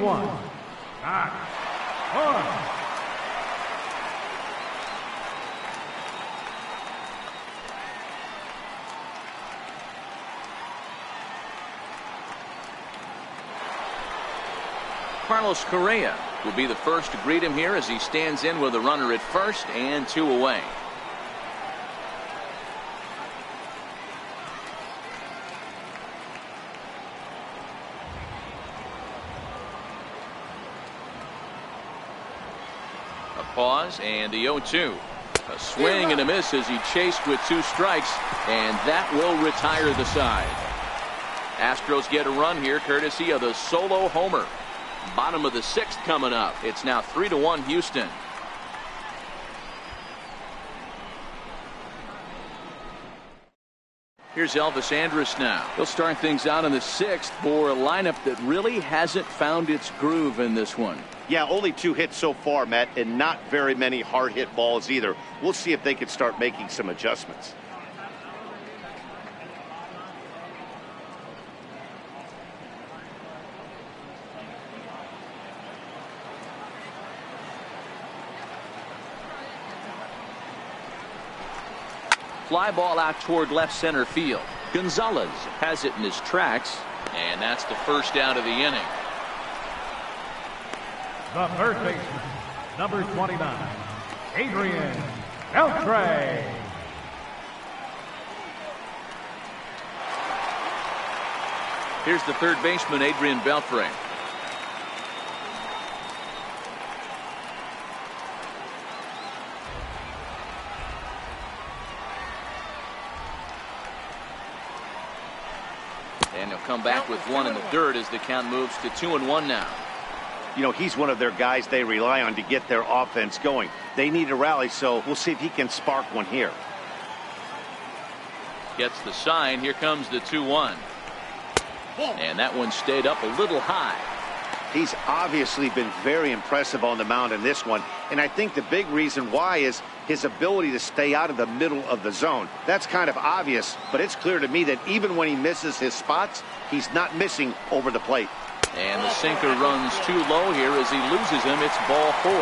S1: Carlos Correa will be the first to greet him here as he stands in with a runner at first and 2 away. Pause and the 0-2. A swing and a miss as he chased with 2 strikes, and that will retire the side. Astros get a run here courtesy of the solo homer. Bottom of the 6th coming up. It's now 3-1 Houston. Here's Elvis Andrus now. He'll start things out in the 6th for a lineup that really hasn't found its groove in this one.
S2: Yeah, only 2 hits so far, Matt, and not very many hard hit balls either. We'll see if they can start making some adjustments.
S1: Fly ball out toward left center field. Gonzalez has it in his tracks, and that's the first out of the inning.
S3: The third baseman, number 29, Adrian Beltre.
S1: Here's the third baseman, Adrian Beltre. And he'll come back with one in the dirt as the count moves to 2-1 now.
S2: You know, he's one of their guys they rely on to get their offense going. They need a rally, so we'll see if he can spark one here.
S1: Gets the sign. Here comes the 2-1. And that one stayed up a little high.
S2: He's obviously been very impressive on the mound in this one, and I think the big reason why is his ability to stay out of the middle of the zone. That's kind of obvious, but it's clear to me that even when he misses his spots, he's not missing over the plate.
S1: And the sinker runs too low here as he loses him. It's ball 4.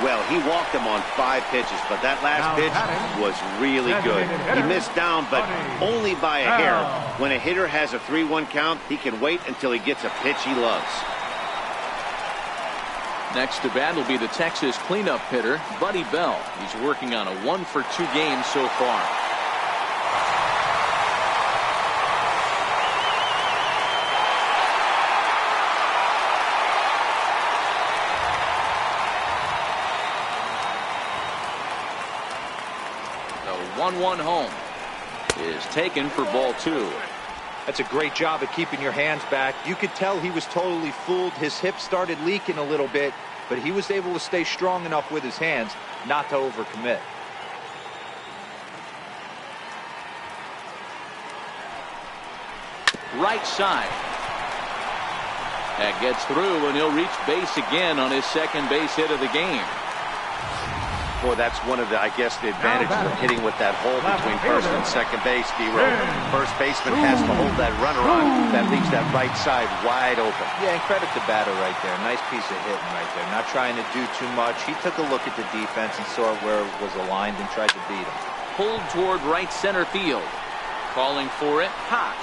S2: Well, he walked him on 5 pitches, but that last pitch was really good. He missed down, but only by a hair. When a hitter has a 3-1 count, he can wait until he gets a pitch he loves.
S1: Next to bat will be the Texas cleanup hitter, Buddy Bell. He's working on a 1-for-2 game so far. The 1-1 home is taken for ball 2.
S4: That's a great job at keeping your hands back. You could tell he was totally fooled. His hip started leaking a little bit, but he was able to stay strong enough with his hands not to overcommit.
S1: Right side. That gets through, and he'll reach base again on his second base hit of the game.
S2: Boy, that's one of the, I guess, the advantages of hitting with that hole between first and second base, D-Row. First baseman has to hold that runner on. That leaves that right side wide open.
S4: Yeah, and credit the batter right there. Nice piece of hitting right there. Not trying to do too much. He took a look at the defense and saw where it was aligned and tried to beat him.
S1: Pulled toward right center field. Calling for it, Cox.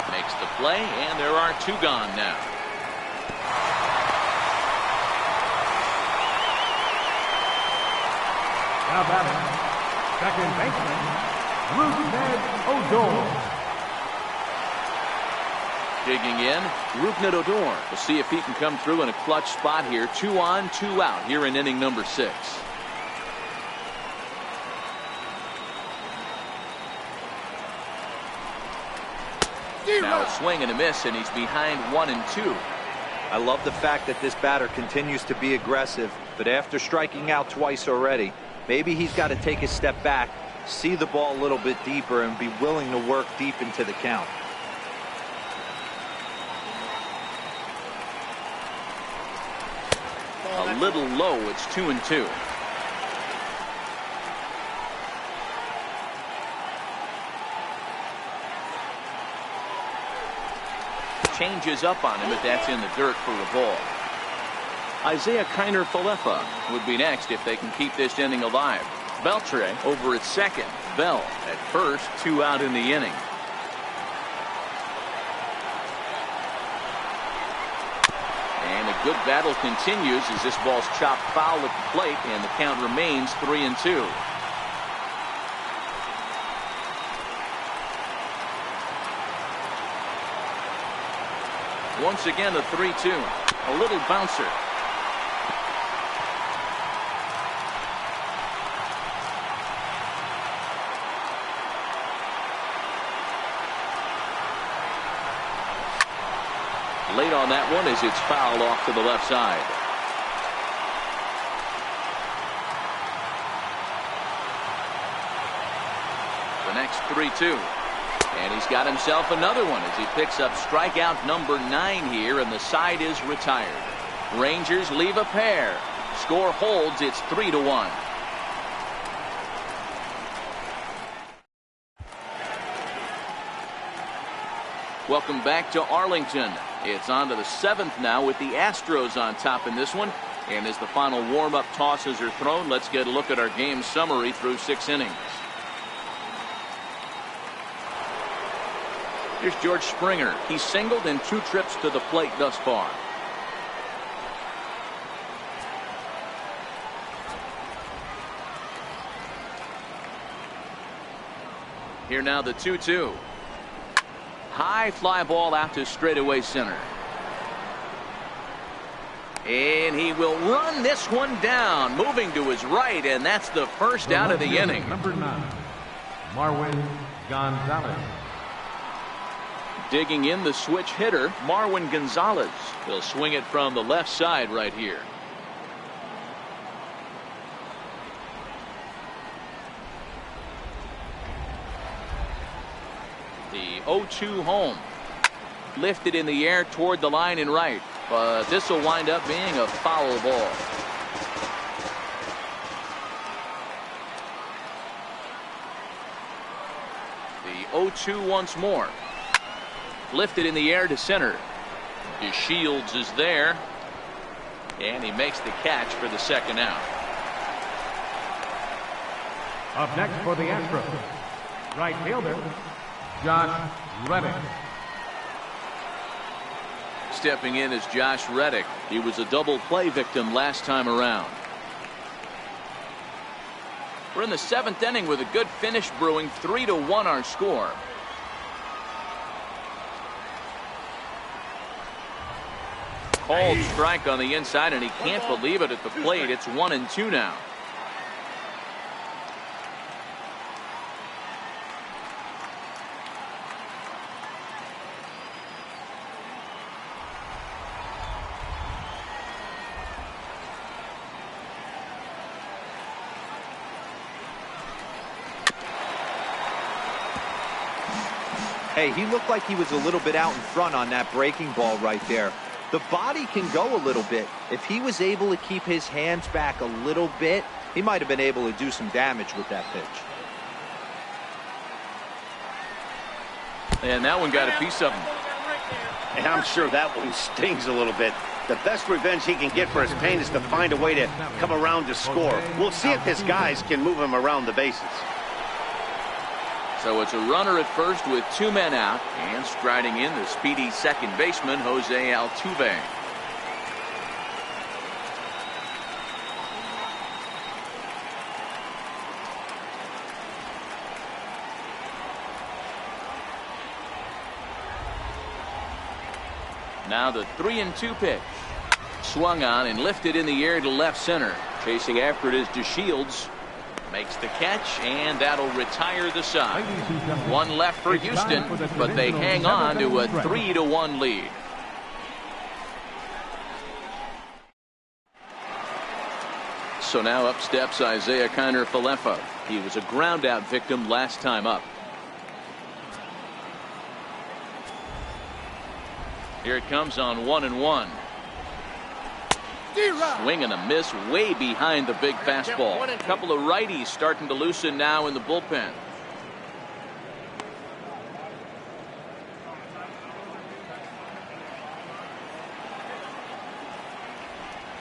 S1: Makes the play, and there are 2 gone now.
S3: Now batting, second baseman, Rougned Odor.
S1: Digging in, Rougned Odor. We'll see if he can come through in a clutch spot here. 2 on, 2 out here in inning number 6. Now a swing and a miss, and he's behind 1-2.
S4: I love the fact that this batter continues to be aggressive, but after striking out twice already, maybe he's got to take a step back, see the ball a little bit deeper, and be willing to work deep into the count.
S1: A little low. It's 2-2. Changes up on him, but that's in the dirt for a ball. Isaiah Kiner-Falefa would be next if they can keep this inning alive. Beltre over at second. Bell at first. 2 out in the inning. And a good battle continues as this ball's chopped foul at the plate, and the count remains 3-2. Once again, the 3-2. A little bouncer. Late on that one as it's fouled off to the left side. 3-2. And he's got himself another one as he picks up strikeout number 9 here, and the side is retired. Rangers leave a pair. Score holds. It's 3-1. Welcome back to Arlington. It's on to the 7th now with the Astros on top in this one. And as the final warm-up tosses are thrown, let's get a look at our game summary through 6 innings. Here's George Springer. He's singled in 2 trips to the plate thus far. Here now the 2-2. High fly ball out to straightaway center. And he will run this one down, moving to his right, and that's the first out of the inning.
S3: Number 9, Marwin Gonzalez.
S1: Digging in the switch hitter, Marwin Gonzalez. He'll swing it from the left side right here. The 0-2 home. Lifted in the air toward the line and right. But this will wind up being a foul ball. The 0-2 once more. Lifted in the air to center. DeShields is there. And he makes the catch for the second out.
S3: Up next for the Astros, right fielder, Josh Reddick.
S1: Stepping in is Josh Reddick. He was a double play victim last time around. We're in the 7th inning with a good finish brewing. 3-1 our score. Called strike on the inside, and he can't believe it at the plate. It's 1-2 now.
S4: Hey, he looked like he was a little bit out in front on that breaking ball right there. The body can go a little bit. If he was able to keep his hands back a little bit, he might have been able to do some damage with that pitch.
S1: And that one got a piece of him.
S2: And I'm sure that one stings a little bit. The best revenge he can get for his pain is to find a way to come around to score. We'll see if his guys can move him around the bases.
S1: So it's a runner at first with 2 men out, and striding in the speedy second baseman, Jose Altuve. Now the 3-2 pitch. Swung on and lifted in the air to left center. Chasing after it is DeShields. Makes the catch, and that'll retire the side. 1 left for Houston, but they hang on to a 3-1 lead. So now up steps Isaiah Kiner-Falefa. He was a ground out victim last time up. Here it comes on 1-1. Swing and a miss way behind the big fastball. A couple of righties starting to loosen now in the bullpen.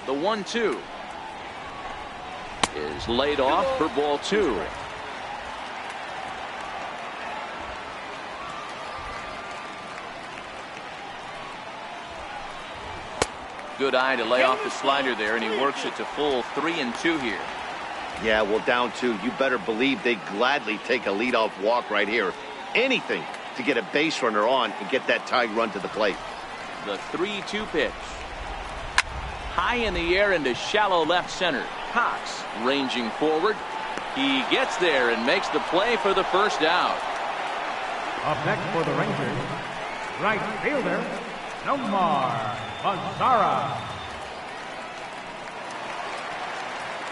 S1: The 1-2 is laid off for ball 2. Good eye to lay off the slider there, and he works it to full 3-2 here.
S2: Yeah, well, down 2. You better believe they'd gladly take a leadoff walk right here. Anything to get a base runner on and get that tag run to the plate.
S1: The 3-2 pitch. High in the air into shallow left center. Cox ranging forward. He gets there and makes the play for the first out.
S3: Up next for the Rangers, right fielder, Nomar Mazara.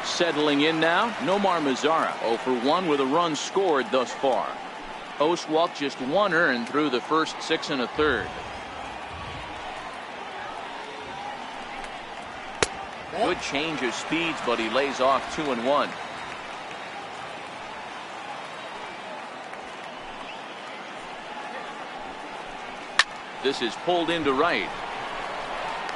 S1: Settling in now, Nomar Mazara 0 for 1 with a run scored thus far. Oswalt just 1 earned through the first 6 1/3. Good change of speeds, but he lays off 2-1. This is pulled into right,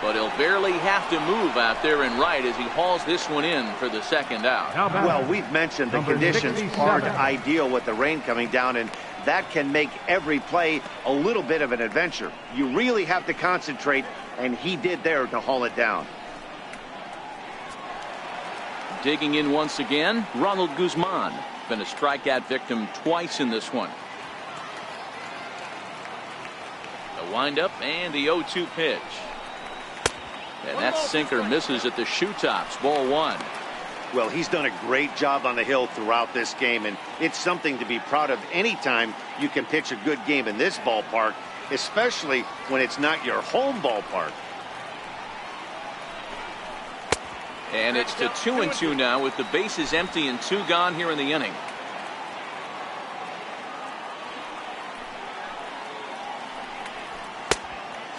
S1: but he'll barely have to move out there in right as he hauls this one in for the second out.
S2: Well, we've mentioned the conditions aren't ideal with the rain coming down, and that can make every play a little bit of an adventure. You really have to concentrate, and he did there to haul it down.
S1: Digging in once again, Ronald Guzman. Been a strikeout victim twice in this one. The windup and the 0-2 pitch. And that sinker misses at the shoe tops. Ball 1.
S2: Well, he's done a great job on the hill throughout this game, and it's something to be proud of anytime you can pitch a good game in this ballpark, especially when it's not your home ballpark.
S1: And it's to 2-2 now with the bases empty and 2 gone here in the inning.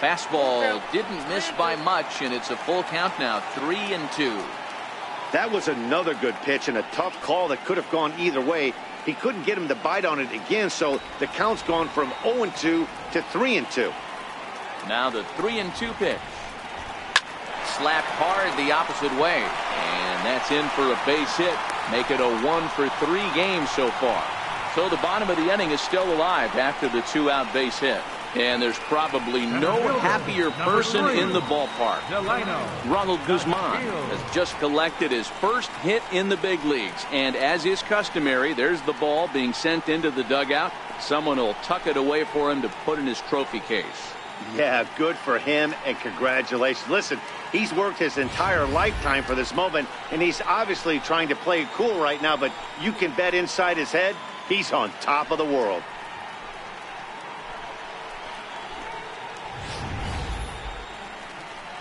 S1: Fastball didn't miss by much, and it's a full count now, 3-2.
S2: That was another good pitch and a tough call that could have gone either way. He couldn't get him to bite on it again, so the count's gone from 0-2 to 3-2. Now
S1: the 3-2 pitch. Slapped hard the opposite way, and that's in for a base hit. Make it a 1-for-3 game so far. So the bottom of the inning is still alive after the 2-out base hit. And there's probably no happier person in the ballpark. Ronald Guzman has just collected his first hit in the big leagues. And as is customary, there's the ball being sent into the dugout. Someone will tuck it away for him to put in his trophy case.
S2: Yeah, good for him, and congratulations. Listen, he's worked his entire lifetime for this moment, and he's obviously trying to play it cool right now, but you can bet inside his head, he's on top of the world.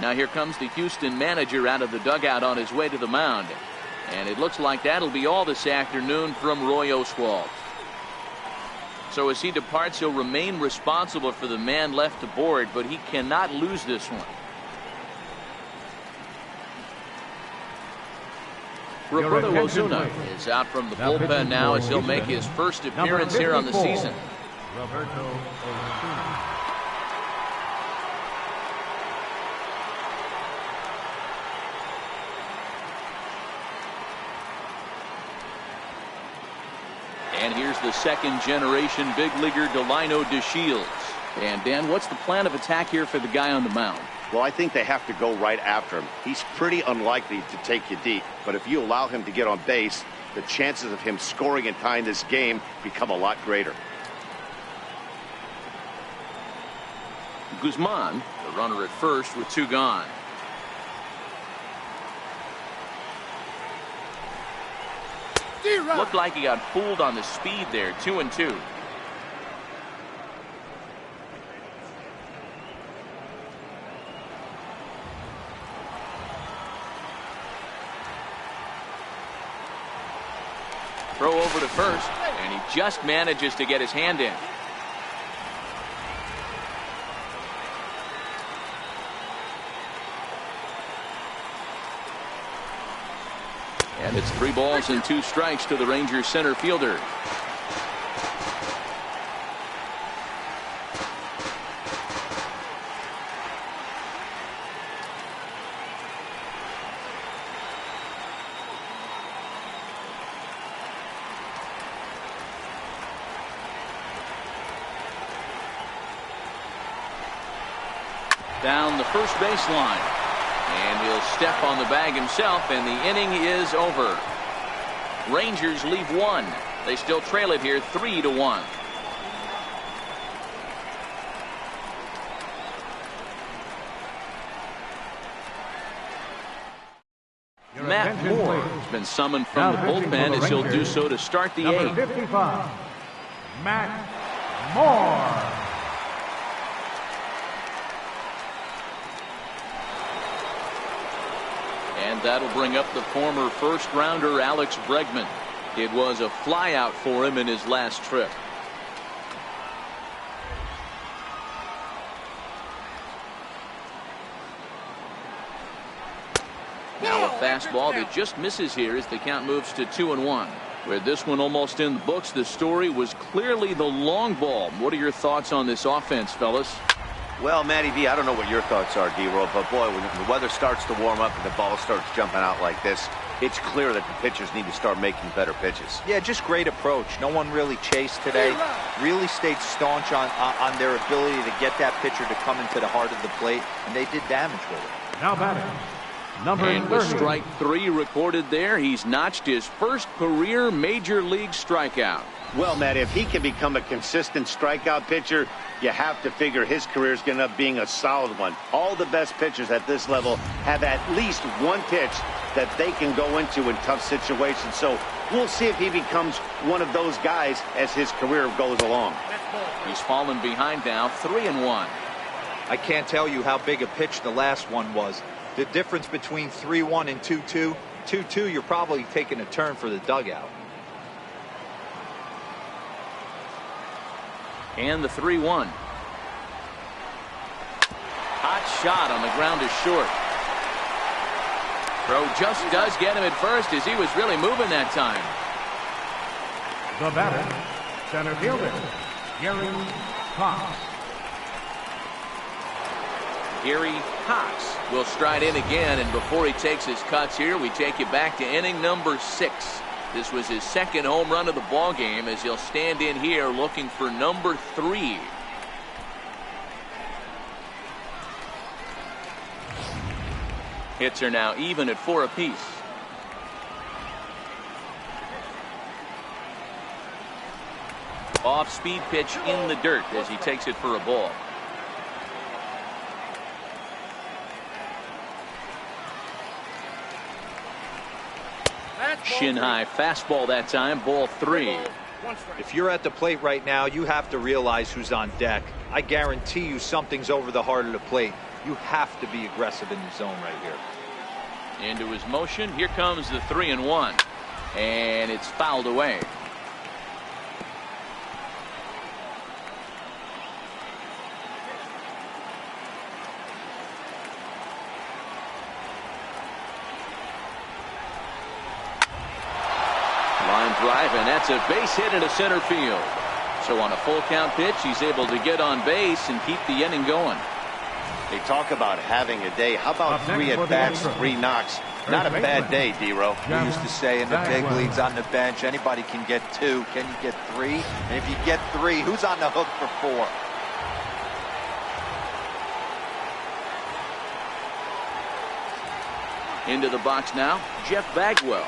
S1: Now here comes the Houston manager out of the dugout on his way to the mound. And it looks like that'll be all this afternoon from Roy Oswalt. So as he departs, he'll remain responsible for the man left aboard, but he cannot lose this one. Roberto Osuna is out from the bullpen now as he'll make his first appearance here on the season.
S3: Roberto Osuna.
S1: And here's the second-generation big leaguer Delino DeShields. And, Dan, what's the plan of attack here for the guy on the mound?
S2: Well, I think they have to go right after him. He's pretty unlikely to take you deep, but if you allow him to get on base, the chances of him scoring and tying this game become a lot greater.
S1: Guzman, the runner at first with 2 gone. Looked like he got fooled on the speed there. 2-2. Throw over to first, and he just manages to get his hand in. And it's 3 balls and 2 strikes to the Rangers center fielder. Down the first baseline. And he'll step on the bag himself, and the inning is over. Rangers leave 1. They still trail it here 3-1. Matt Moore has been summoned from the bullpen as he'll do so to start the 8th.
S3: 55, Matt Moore.
S1: And that'll bring up the former first-rounder Alex Bregman. It was a flyout for him in his last trip. Now a fastball that just misses here as the count moves to 2-1. With this one almost in the books, the story was clearly the long ball. What are your thoughts on this offense, fellas?
S2: Well, Matty V, I don't know what your thoughts are, D-Roll, but boy, when the weather starts to warm up and the ball starts jumping out like this, it's clear that the pitchers need to start making better pitches.
S4: Yeah, just great approach. No one really chased today. Really stayed staunch on their ability to get that pitcher to come into the heart of the plate, and they did damage with it.
S3: Now batting, number
S1: And with
S3: 30.
S1: strike 3 recorded there, he's notched his first career major league strikeout.
S2: Well, Matt, if he can become a consistent strikeout pitcher, you have to figure his career is going to end up being a solid one. All the best pitchers at this level have at least one pitch that they can go into in tough situations. So we'll see if he becomes one of those guys as his career goes along.
S1: He's fallen behind now, 3-1.
S4: I can't tell you how big a pitch the last one was. The difference between 3-1 and 2-2, 2-2, you're probably taking a turn for the dugout.
S1: And the 3-1. Hot shot on the ground is short. Throw just does get him at first as he was really moving that time.
S3: The batter, center fielder, Gary Cox.
S1: Gary Cox will stride in again, and before he takes his cuts here, we take you back to inning number 6. This was his second home run of the ball game as he'll stand in here looking for number 3. Hits are now even at 4 apiece. Off-speed pitch in the dirt as he takes it for a ball. Shin high fastball that time, ball 3.
S4: If you're at the plate right now, you have to realize who's on deck. I guarantee you something's over the heart of the plate. You have to be aggressive in the zone right here.
S1: Into his motion. Here comes the 3-1. And it's fouled away. Line drive, and that's a base hit into center field. So on a full count pitch, he's able to get on base and keep the inning going.
S2: They talk about having a day. How about 3 at-bats, 3 knocks? Not a bad day, D-Row.
S4: We used to say in the big leagues on the bench, anybody can get 2. Can you get 3? And if you get 3, who's on the hook for 4?
S1: Into the box now, Jeff Bagwell.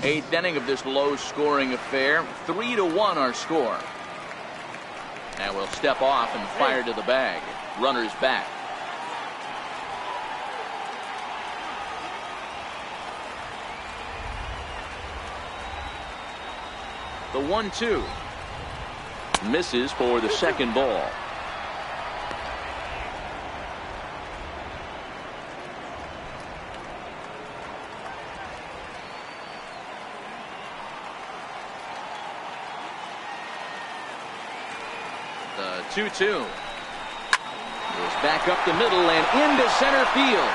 S1: Eighth inning of this low-scoring affair. 3-1 our score. And we'll step off and fire to the bag. Runners back. The 1-2. Misses for the second ball. The 2-2 is back up the middle and into center field.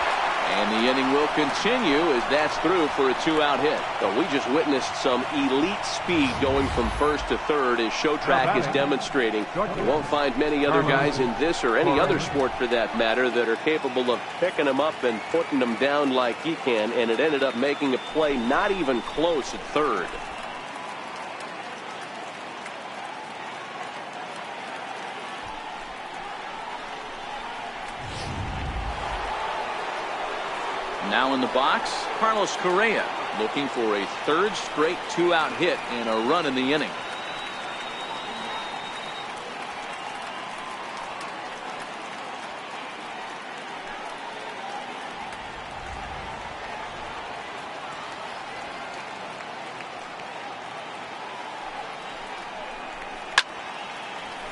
S1: And the inning will continue as that's through for a 2-out hit.
S5: We just witnessed some elite speed going from first to third as Showtrack is demonstrating. You won't find many other guys in this or any other sport for that matter that are capable of picking them up and putting them down like he can, and it ended up making a play not even close at third.
S1: Now in the box, Carlos Correa looking for a third straight 2-out hit and a run in the inning.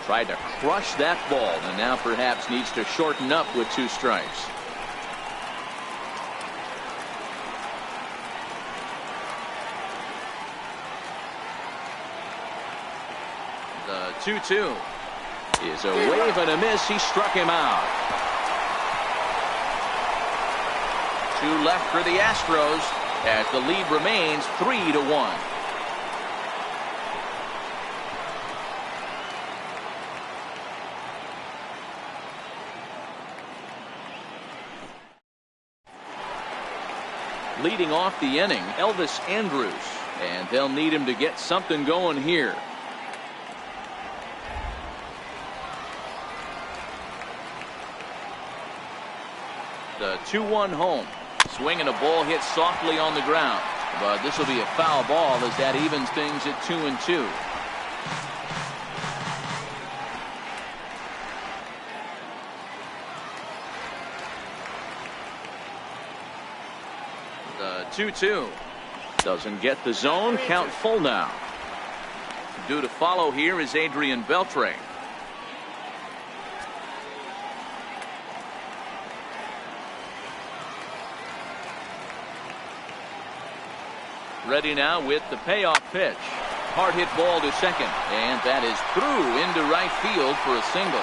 S1: Tried to crush that ball and now perhaps needs to shorten up with 2 strikes. The 2-2 is a wave and a miss. He struck him out. 2 left for the Astros as the lead remains 3-1. Leading off the inning, Elvis Andrus, and they'll need him to get something going here. The 2-1 home. Swinging a ball hit softly on the ground, but this will be a foul ball as that evens things at 2-2. The 2-2 doesn't get the zone. Count full now. Due to follow here is Adrian Beltre. Ready now with the payoff pitch. Hard hit ball to second, and that is through into right field for a single.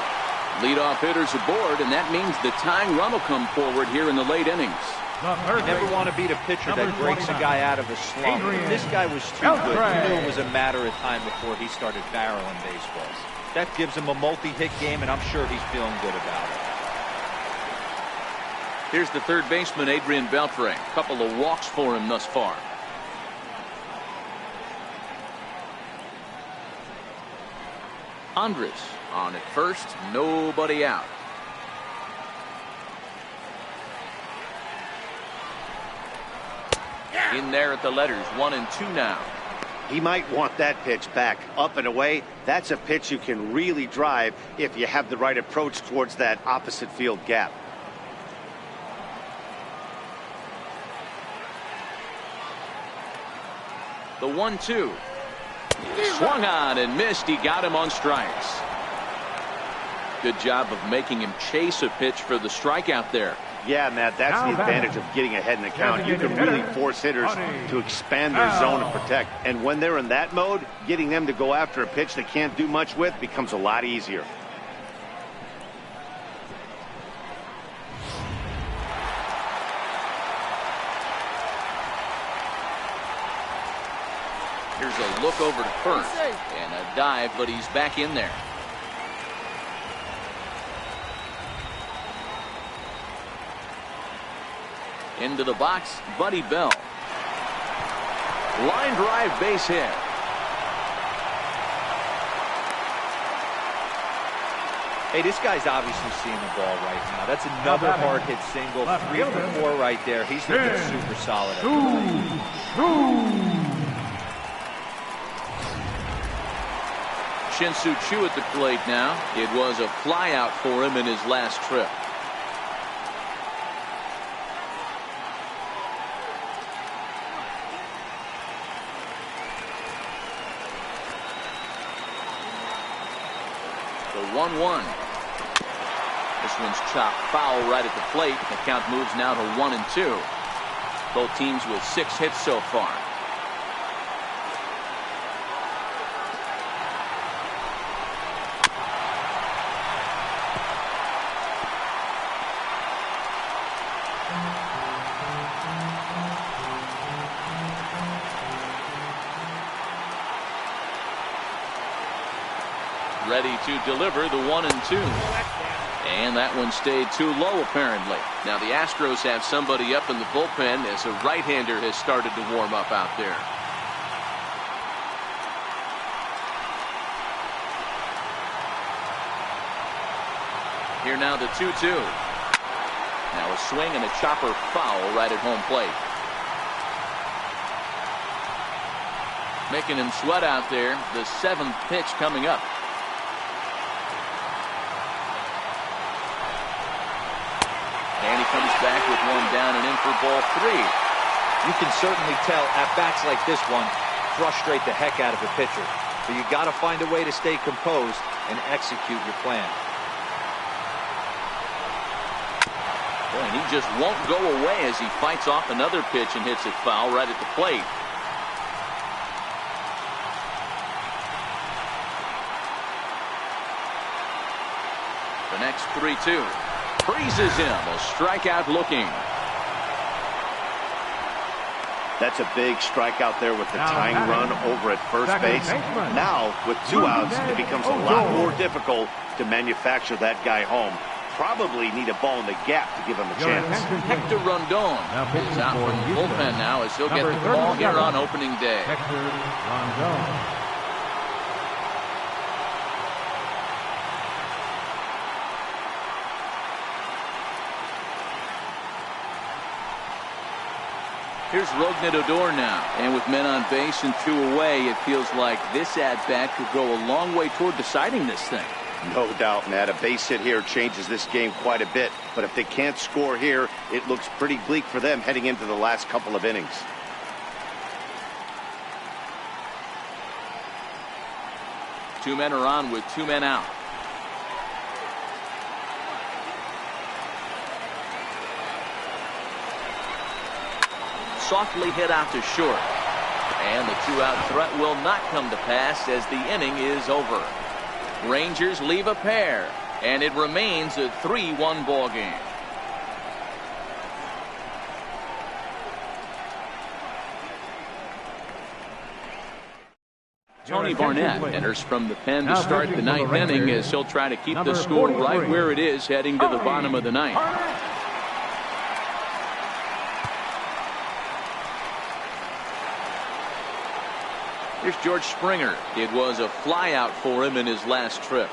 S1: Leadoff hitters aboard, and that means the tying run will come forward here in the late innings.
S4: You never want to beat a pitcher that breaks a guy out of a slump. This guy was too good. You knew it was a matter of time before he started barreling baseballs. That gives him a multi-hit game, and I'm sure he's feeling good about it.
S1: Here's the third baseman, Adrian Beltre. A couple of walks for him thus far. Andrus on at first, nobody out. In there at the letters, 1-2 now.
S2: He might want that pitch back. Up and away, that's a pitch you can really drive if you have the right approach towards that opposite field gap.
S1: The 1-2. Swung on and missed. He got him on strikes. Good job of making him chase a pitch for the strikeout there.
S2: Yeah, Matt, that's the advantage of getting ahead in the count. You can really force hitters to expand their zone and protect. And when they're in that mode, getting them to go after a pitch they can't do much with becomes a lot easier.
S1: Here's a look over to first and a dive, but he's back in there. Into the box, Buddy Bell. Line drive, base hit.
S4: Hey, this guy's obviously seeing the ball right now. That's another hard hit single. 3 for 4 right there. He's looking super solid.
S1: Shin-Soo Choo at the plate now. It was a flyout for him in his last trip. The 1-1. This one's chopped foul right at the plate. The count moves now to 1-2. Both teams with 6 hits so far. Ready to deliver the 1-2. And that one stayed too low apparently. Now the Astros have somebody up in the bullpen as a right-hander has started to warm up out there. Here now the 2-2. Now a swing and a chopper foul right at home plate. Making him sweat out there. The 7th pitch coming up. And he comes back with one down and in for ball 3.
S4: You can certainly tell at-bats like this one frustrate the heck out of a pitcher. So you got to find a way to stay composed and execute your plan.
S1: Boy, and he just won't go away as he fights off another pitch and hits it foul right at the plate. The next 3-2. Freezes him. A strikeout looking.
S2: That's a big strikeout there with the tying run over at first base. Now, with 2 outs, it becomes a lot more difficult to manufacture that guy home. Probably need a ball in the gap to give him a chance.
S1: Hector Rondon is out from the bullpen now as he'll get the ball here on opening day.
S3: Hector Rondon.
S1: Here's Rougned Odor now. And with men on base and 2 away, it feels like this at-bat could go a long way toward deciding this thing.
S2: No doubt, Matt. A base hit here changes this game quite a bit. But if they can't score here, it looks pretty bleak for them heading into the last couple of innings.
S1: Two men are on with 2 men out. Softly hit out to short. And the 2-out threat will not come to pass as the inning is over. Rangers leave a pair, and it remains a 3-1 ball game. Tony Barnett enters from the pen to start the 9th inning as he'll try to keep the score right where it is heading to the bottom of the 9th. Here's George Springer. It was a flyout for him in his last trip.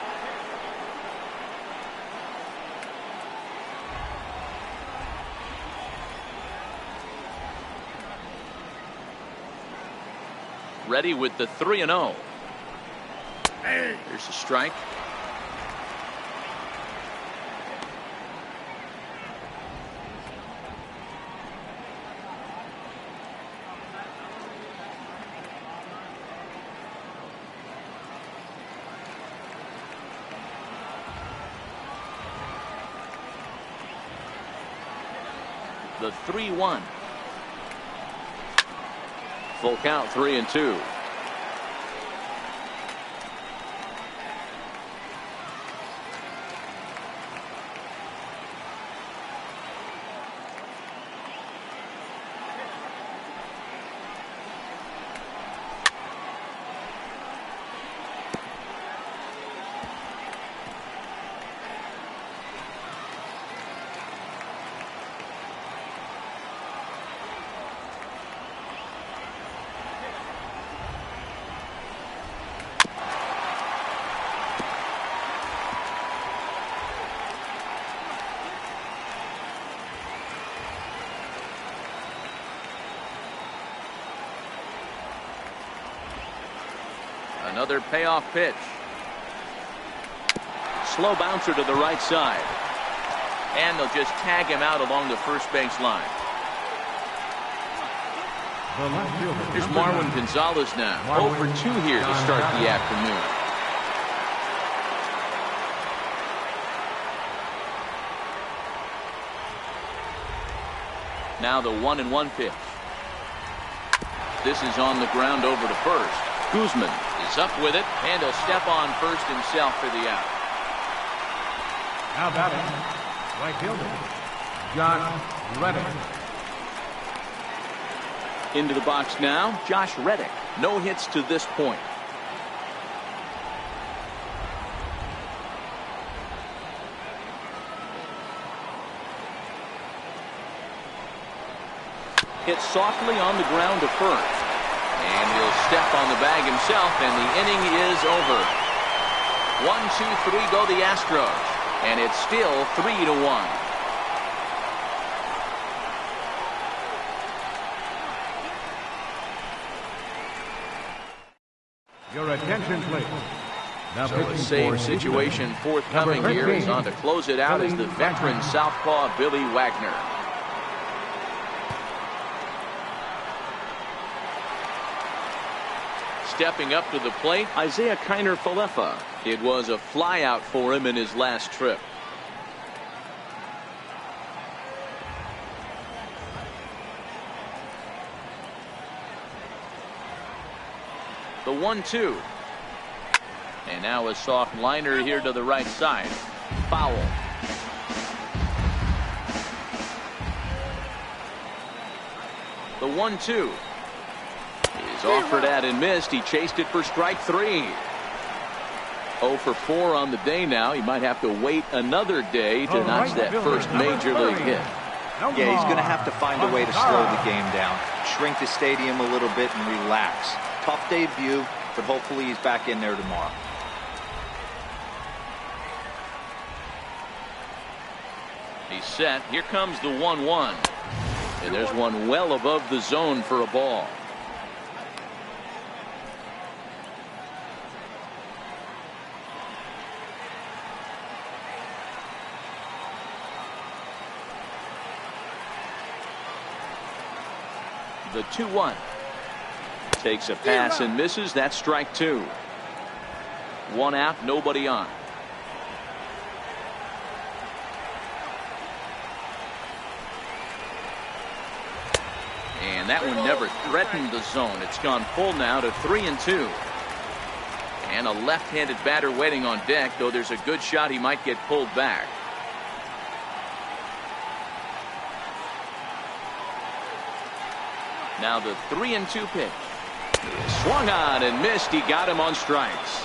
S1: Ready with the 3-0. Here's a strike. The 3-1. Full count, 3-2. Another payoff pitch. Slow bouncer to the right side. And they'll just tag him out along the first base line. Here's Marwin Gonzalez now. 0 for 2 here to start the afternoon. Now the 1-1 pitch. This is on the ground over to first. Guzman is up with it, and he'll step on first himself for the out.
S3: Now batting, right fielder, Josh Reddick.
S1: Into the box now, Josh Reddick. No hits to this point. Hit softly on the ground to first. And he'll step on the bag himself, and the inning is over. 1-2-3 go the Astros, and it's still 3-1.
S3: Your attention, please. Now
S1: so a save situation forthcoming here is on to close it out is the veteran southpaw Billy Wagner. Stepping up to the plate, Isaiah Kiner-Falefa. It was a flyout for him in his last trip. The 1-2. And now a soft liner here to the right side. Foul. The 1-2. He's offered at and missed. He chased it for strike 3. 0 for 4 on the day now. He might have to wait another day to notch that first major league hit.
S4: Yeah, he's going to have to find a way to slow the game down, shrink the stadium a little bit, and relax. Tough debut, but hopefully he's back in there tomorrow.
S1: He's set. Here comes the 1-1. And there's one well above the zone for a ball. The 2-1. Takes a pass and misses. That's strike 2. 1 out, nobody on. And that one never threatened the zone. It's gone full now to 3-2. And a left-handed batter waiting on deck, though there's a good shot he might get pulled back. Now the 3-2 pitch. Swung on and missed. He got him on strikes.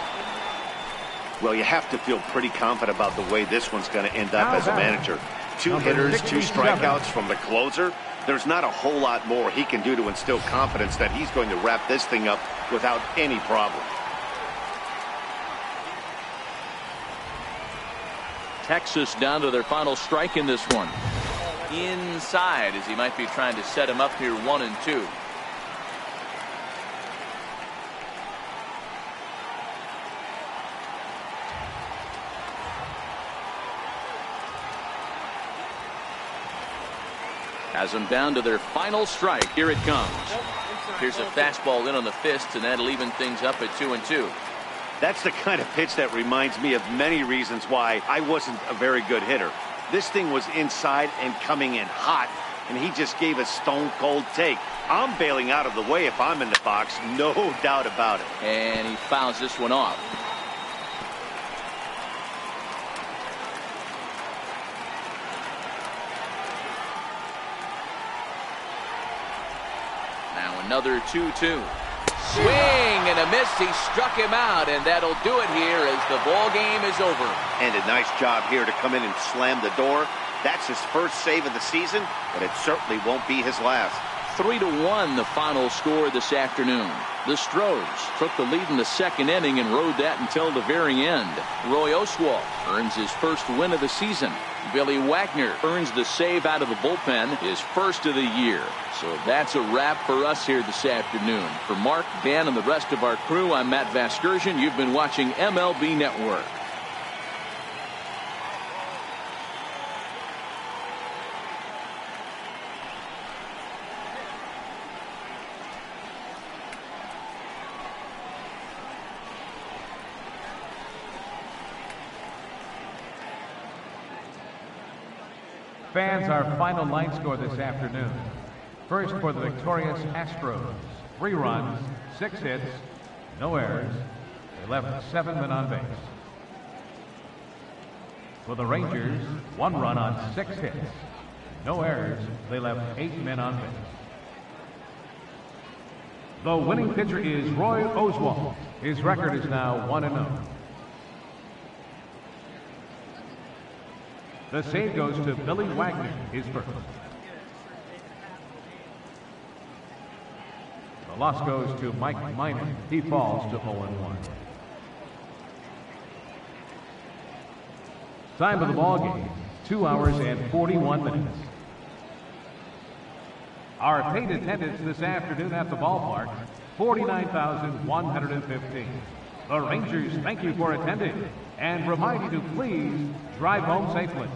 S2: Well, you have to feel pretty confident about the way this one's going to end up as a manager. 2 hitters, 2 strikeouts from the closer. There's not a whole lot more he can do to instill confidence that he's going to wrap this thing up without any problem.
S1: Texas down to their final strike in this one. Inside, as he might be trying to set him up here 1-2. Has them down to their final strike. Here it comes. Here's a fastball in on the fist, and that'll even things up at 2-2.
S2: That's the kind of pitch that reminds me of many reasons why I wasn't a very good hitter. This thing was inside and coming in hot, and he just gave a stone-cold take. I'm bailing out of the way if I'm in the box, no doubt about it.
S1: And he fouls this one off. Now another 2-2. Swing and a miss. He struck him out, and that'll do it here as the ball game is over.
S2: And a nice job here to come in and slam the door. That's his first save of the season, but it certainly won't be his last.
S1: 3-1 the final score this afternoon. The Astros took the lead in the second inning and rode that until the very end. Roy Oswalt earns his first win of the season. Billy Wagner earns the save out of the bullpen, his first of the year. So that's a wrap for us here this afternoon. For Mark, Dan, and the rest of our crew, I'm Matt Vasgersian. You've been watching MLB Network.
S3: Fans, our final line score this afternoon. First for the victorious Astros. 3 runs, 6 hits, no errors. They left 7 men on base. For the Rangers, 1 run on 6 hits, no errors. They left 8 men on base. The winning pitcher is Roy Oswalt. His record is now 1-0. The save goes to Billy Wagner, his first. The loss goes to Mike Minor. He falls to 0-1. Time of the ball game, 2 hours and 41 minutes. Our paid attendance this afternoon at the ballpark, 49,115. The Rangers thank you for attending and remind you to please drive home safely.